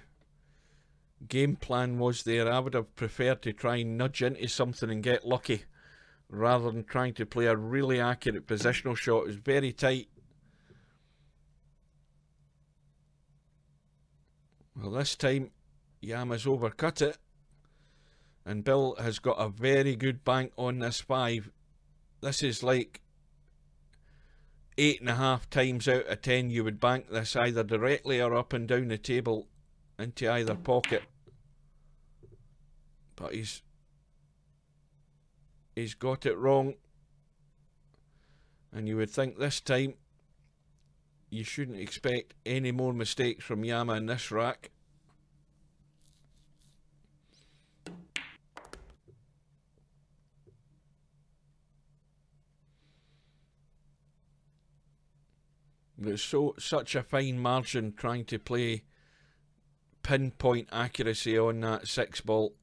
plan was there. I would have preferred to try and nudge into something and get lucky, rather than trying to play a really accurate positional shot. It was very tight. Well, this time Yama's overcut it, and Bill has got a very good bank on this 5. This is like 8.5 times out of 10 you would bank this, either directly or up and down the table into either pocket. But he's got it wrong, and you would think this time you shouldn't expect any more mistakes from Yama in this rack. There's such a fine margin trying to play pinpoint accuracy on that 6 ball.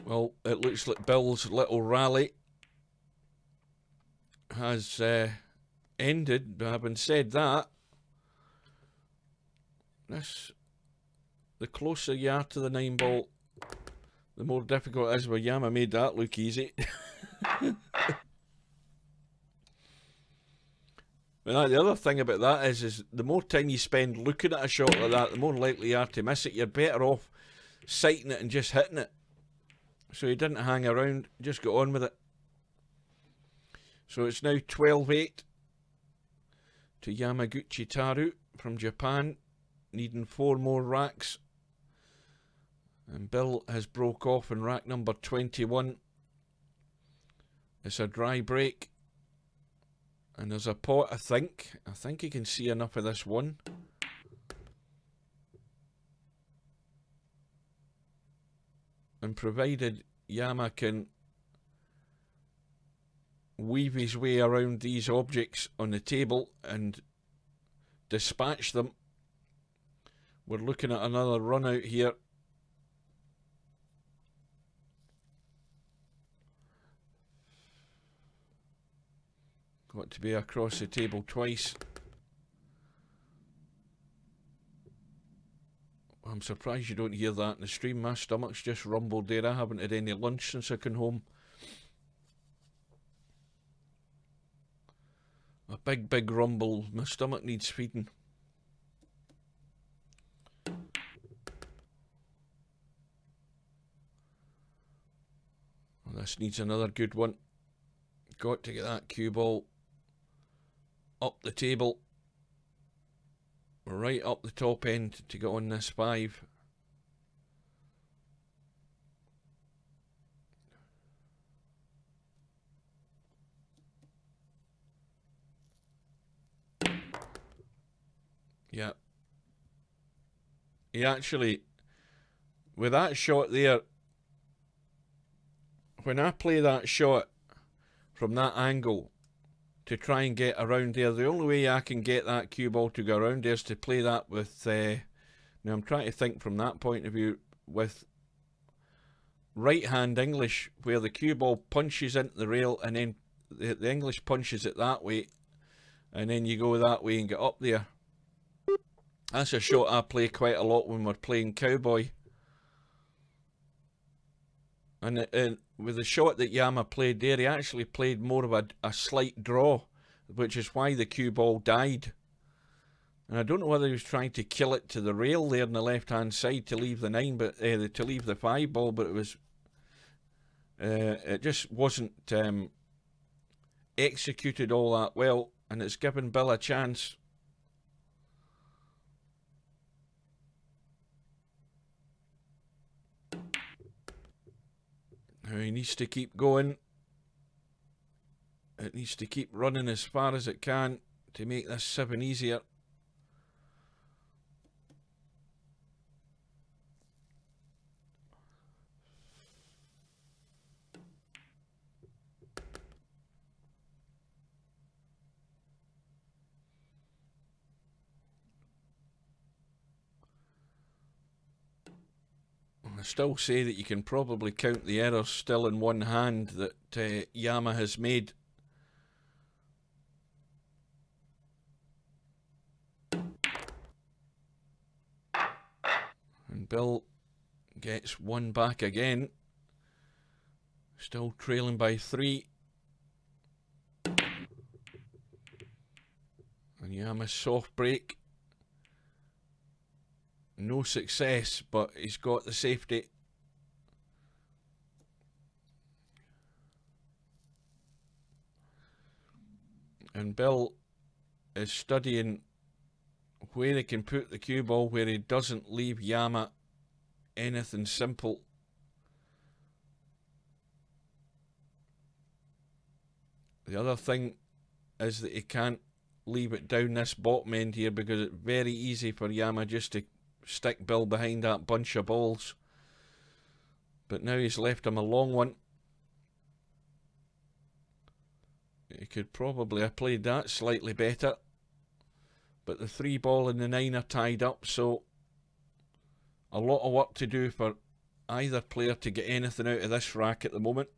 Well, it looks like Bill's little rally has ended. But having said that, the closer you are to the 9 ball, the more difficult it is. Where Yama made that look easy. But the other thing about that is the more time you spend looking at a shot like that, the more likely you are to miss it. You're better off sighting it and just hitting it. So he didn't hang around, just got on with it. So it's now 12-8 to Yamaguchitarou from Japan, needing 4 more racks. And Bill has broke off in rack number 21. It's a dry break. And there's a pot, I think. I think you can see enough of this one. And provided Yama can weave his way around these objects on the table and dispatch them, we're looking at another run out here. Got to be across the table twice. I'm surprised you don't hear that in the stream. My stomach's just rumbled there. I haven't had any lunch since I came home. A big rumble. My stomach needs feeding. Well, this needs another good one. Got to get that cue ball up the table, right up the top end to get on this 5. Yeah. He actually, with that shot there, when I play that shot from that angle to try and get around there, the only way I can get that cue ball to go around there is to play that with, now I'm trying to think from that point of view, with right hand English, where the cue ball punches into the rail and then the English punches it that way, and then you go that way and get up there. That's a shot I play quite a lot when we're playing cowboy. And with the shot that Yama played there, he actually played more of a slight draw, which is why the cue ball died. And I don't know whether he was trying to kill it to the rail there on the left-hand side to leave the 9, but to leave the 5 ball, but it was it just wasn't executed all that well, and it's given Bill a chance. Now he needs to keep going. It needs to keep running as far as it can to make this 7 easier. I still say that you can probably count the errors still in one hand that Yama has made. And Bill gets 1 back again. Still trailing by 3. And Yama's soft break. No success, but he's got the safety. And Bill is studying where he can put the cue ball, where he doesn't leave Yama anything simple. The other thing is that he can't leave it down this bottom end here, because it's very easy for Yama just to stick Bill behind that bunch of balls. But now he's left him a long one. He could probably have played that slightly better, but the 3 ball and the 9 are tied up, so a lot of work to do for either player to get anything out of this rack at the moment.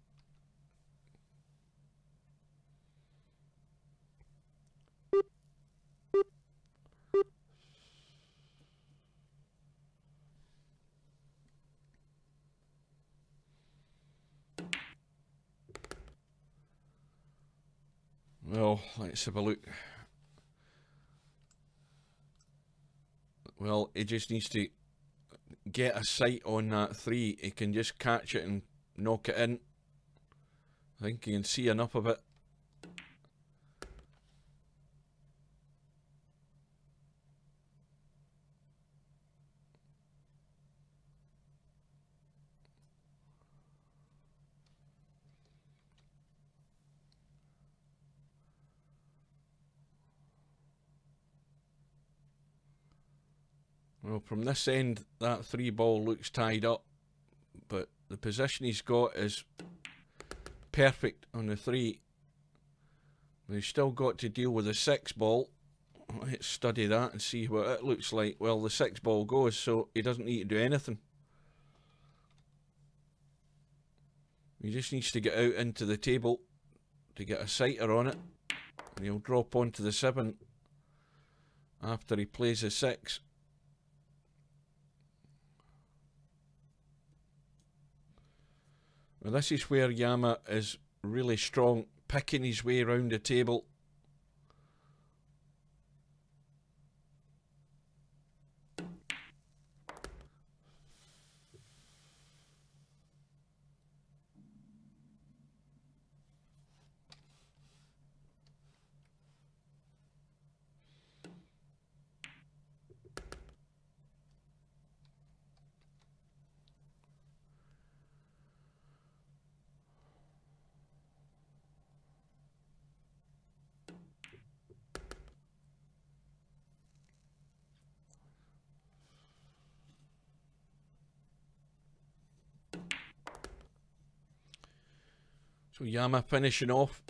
Well, let's have a look. Well, he just needs to get a sight on that 3. He can just catch it and knock it in. I think he can see enough of it. Well, from this end, that 3 ball looks tied up, but the position he's got is perfect on the 3. But he's still got to deal with the 6 ball. Let's study that and see what it looks like. Well, the 6 ball goes, so he doesn't need to do anything. He just needs to get out into the table to get a sighter on it, and he'll drop onto the 7 after he plays the 6. Now this is where Yama is really strong, picking his way around the table. So Yama finishing off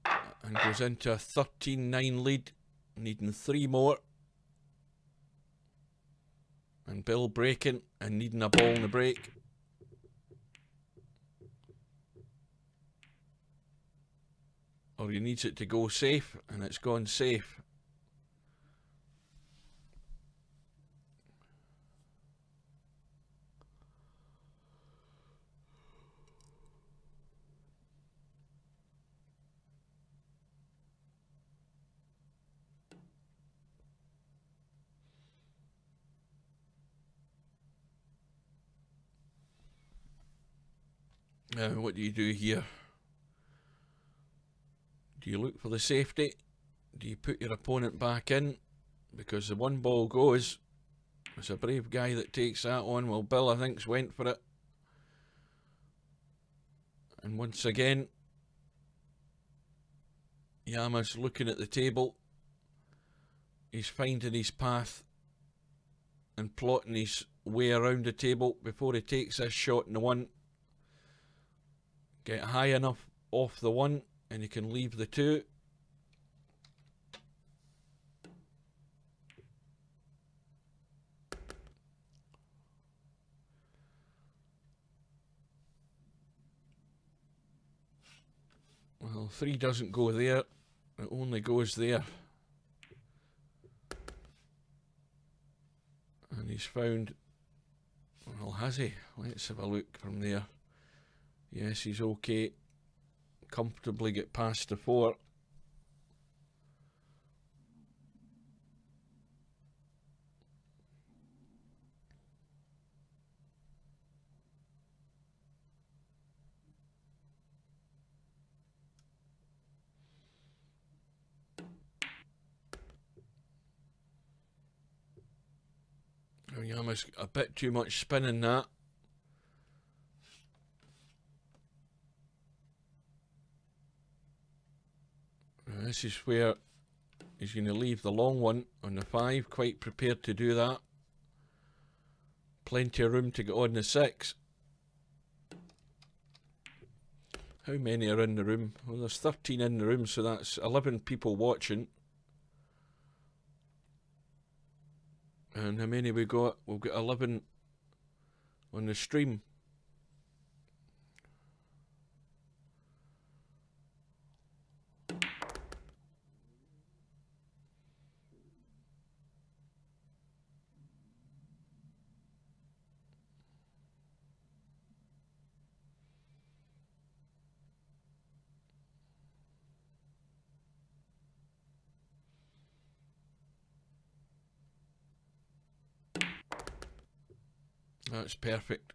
and goes into a 13-9 lead, needing 3 more. And Bill breaking and needing a ball in the break. Or he needs it to go safe, and it's gone safe. Now, what do you do here? Do you look for the safety? Do you put your opponent back in? Because the 1 ball goes. It's a brave guy that takes that on. Well, Bill, I think, went for it. And once again, Yama's looking at the table. He's finding his path and plotting his way around the table before he takes this shot in the 1. Get high enough off the 1 and he can leave the 2. Well, 3 doesn't go there, it only goes there. And he's found, well, has he? Let's have a look from there. Yes, he's okay. Comfortably get past the 4. Yama's a bit too much spin in that. This is where he's going to leave the long 1 on the 5, quite prepared to do that. Plenty of room to get on the 6. How many are in the room? Well, there's 13 in the room, so that's 11 people watching. And how many we got? We've got 11 on the stream. That's perfect.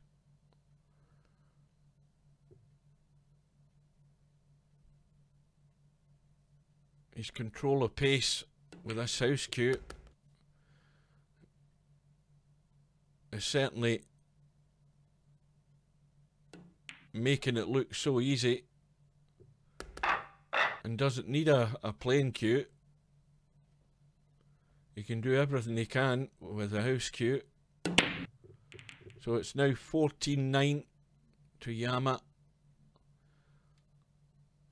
His control of pace with this house cue is certainly making it look so easy, and doesn't need a plain cue. He can do everything he can with a house cue. So it's now 14-9 to Yama.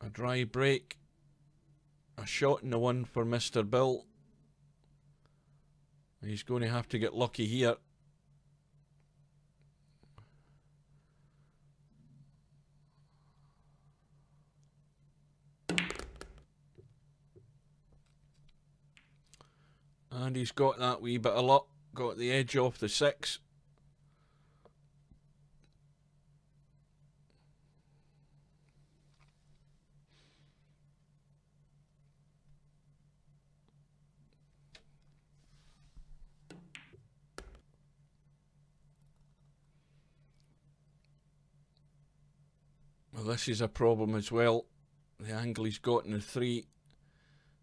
A dry break. A shot in the one for Mr. Bill. He's going to have to get lucky here. And he's got that wee bit of luck. Got the edge off the 6. Well, this is a problem as well. The angle he's got in the 3.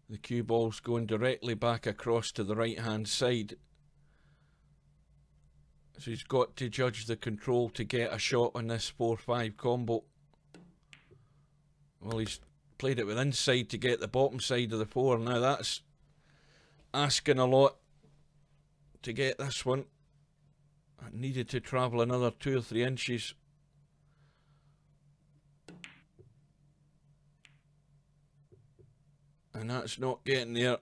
The cue ball's going directly back across to the right hand side. So he's got to judge the control to get a shot on this 4-5 combo. Well, he's played it with inside to get the bottom side of the 4. Now that's asking a lot to get this one. I needed to travel another 2 or 3 inches. And that's not getting there.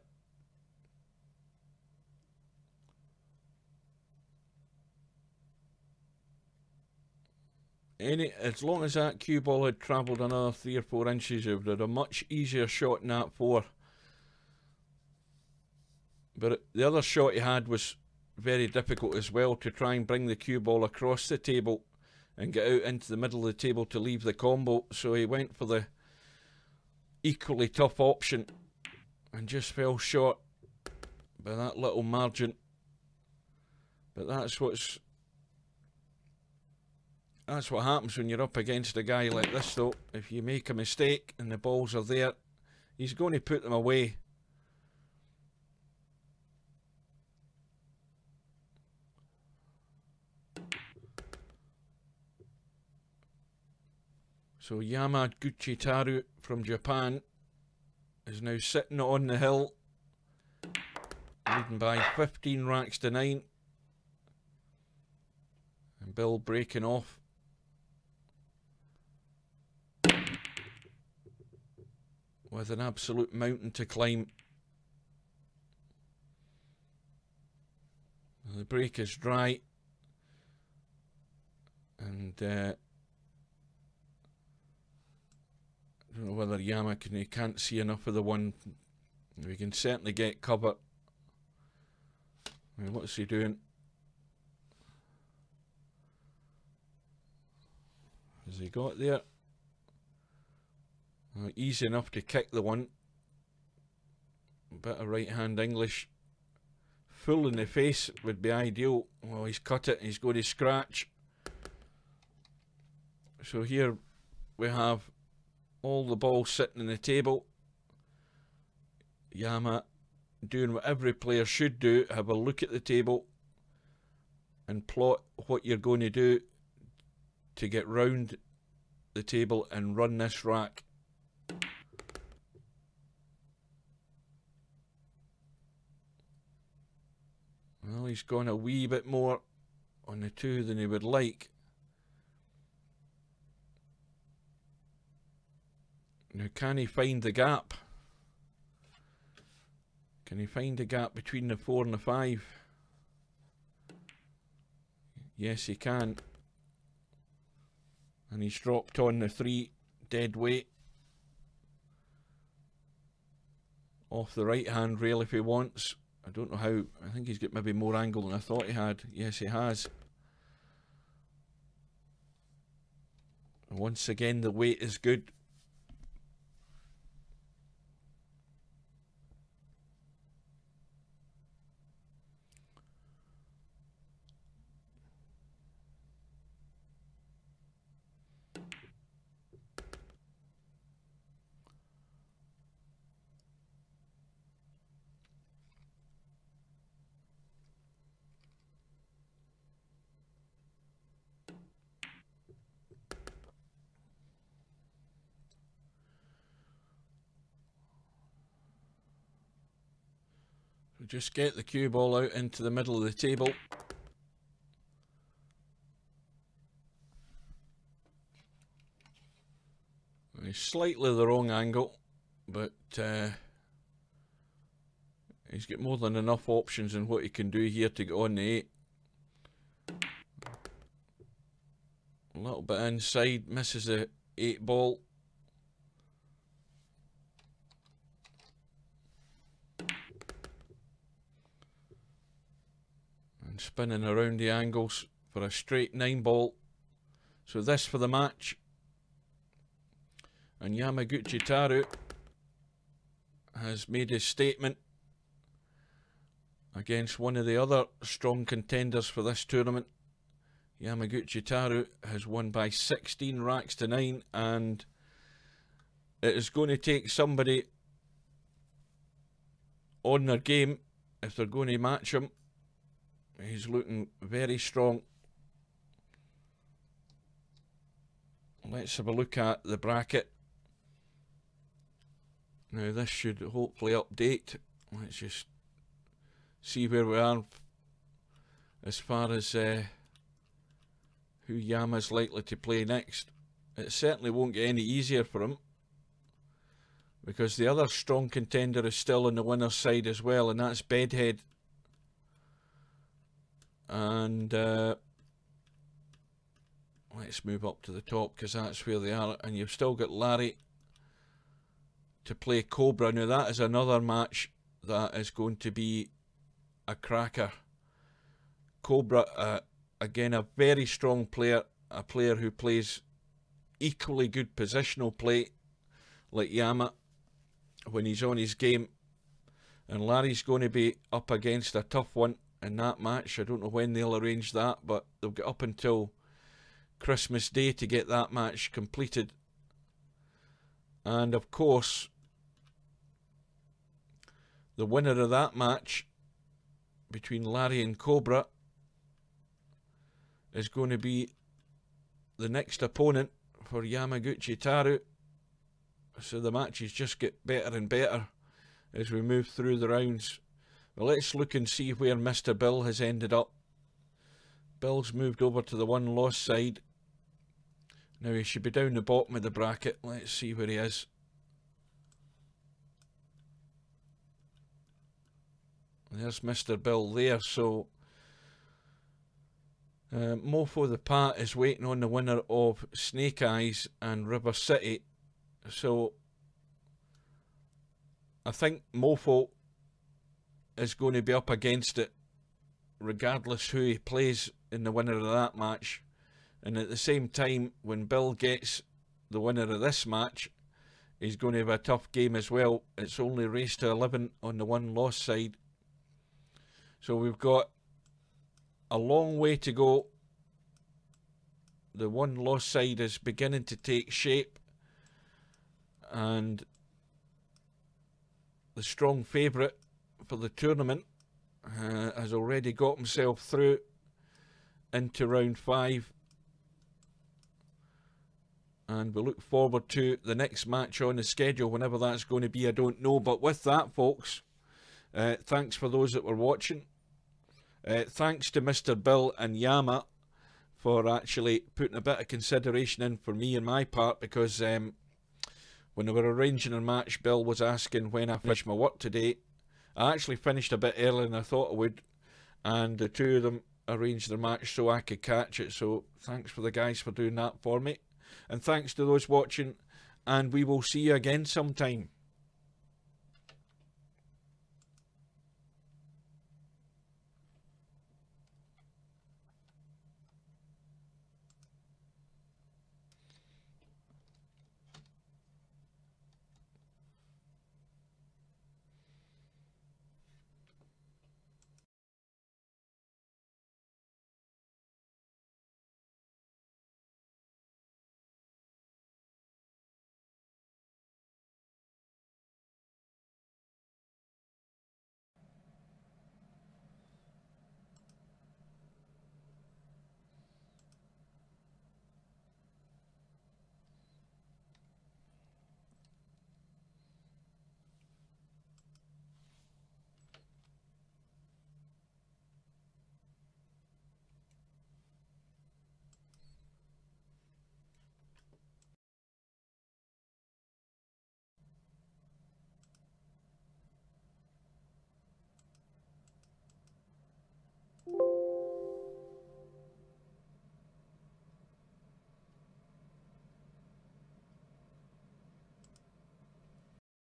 As long as that cue ball had travelled another 3 or 4 inches, it would have had a much easier shot in that 4. But the other shot he had was very difficult as well, to try and bring the cue ball across the table and get out into the middle of the table to leave the combo. So he went for the equally tough option and just fell short by that little margin. But that's what happens when you're up against a guy like this, though. If you make a mistake and the balls are there, he's going to put them away. So Yamaguchitarou from Japan is now sitting on the hill, leading by 15 racks to 9. And Bill breaking off. With an absolute mountain to climb. The break is dry. And I don't know whether Yama can't see enough of the one. We can certainly get cover. I mean, what's he doing? Has he got there? Easy enough to kick the one. Bit of right hand English. Full in the face would be ideal. Well, he's cut it. He's going to scratch. So here we have all the balls sitting on the table. Yama doing what every player should do. Have a look at the table and plot what you're going to do to get round the table and run this rack. Well, he's gone a wee bit more on the 2 than he would like. Now, can he find the gap? Can he find the gap between the 4 and the 5? Yes, he can. And he's dropped on the 3 dead weight. Off the right hand rail if he wants. I don't know how. I think he's got maybe more angle than I thought he had. Yes, he has. Once again, the weight is good. Just get the cue ball out into the middle of the table. He's slightly the wrong angle, but he's got more than enough options in what he can do here to get on the 8. A little bit inside, misses the 8 ball. Spinning around the angles for a straight 9 ball. So this for the match. And Yamaguchitarou has made his statement against one of the other strong contenders for this tournament. Yamaguchitarou has won by 16 racks to 9, and it is going to take somebody on their game if they're going to match him. He's looking very strong. Let's have a look at the bracket. Now this should hopefully update. Let's just see where we are as far as who Yama's likely to play next. It certainly won't get any easier for him, because the other strong contender is still on the winner's side as well, and that's Bedhead. And let's move up to the top, because that's where they are. And you've still got Larry to play Cobra. Now that is another match that is going to be a cracker. Cobra, again, a very strong player, a player who plays equally good positional play like Yama when he's on his game. And Larry's going to be up against a tough one in that match. I don't know when they'll arrange that, but they'll get up until Christmas Day to get that match completed. And of course, the winner of that match between Larry and Cobra is going to be the next opponent for Yamaguchitarou. So the matches just get better and better as we move through the rounds. Well, let's look and see where Mr. Bill has ended up. Bill's moved over to the one-loss side. Now he should be down the bottom of the bracket. Let's see where he is. There's Mr. Bill there. So Mofo the Pat is waiting on the winner of Snake Eyes and River City. So I think Mofo is going to be up against it regardless who he plays in the winner of that match. And at the same time, when Bill gets the winner of this match, he's going to have a tough game as well. It's only race to 11 on the one-loss side. So we've got a long way to go. The one-loss side is beginning to take shape, and the strong favourite for the tournament has already got himself through into round 5, and we look forward to the next match on the schedule. Whenever that's going to be, I don't know. But with that, folks, thanks for those that were watching. Thanks to Mr. Bill and Yama for actually putting a bit of consideration in for me and my part, because when they were arranging a match, Bill was asking when I finished my work today. I actually finished a bit earlier than I thought I would, and the two of them arranged their match so I could catch it. So thanks for the guys for doing that for me. And thanks to those watching, and we will see you again sometime.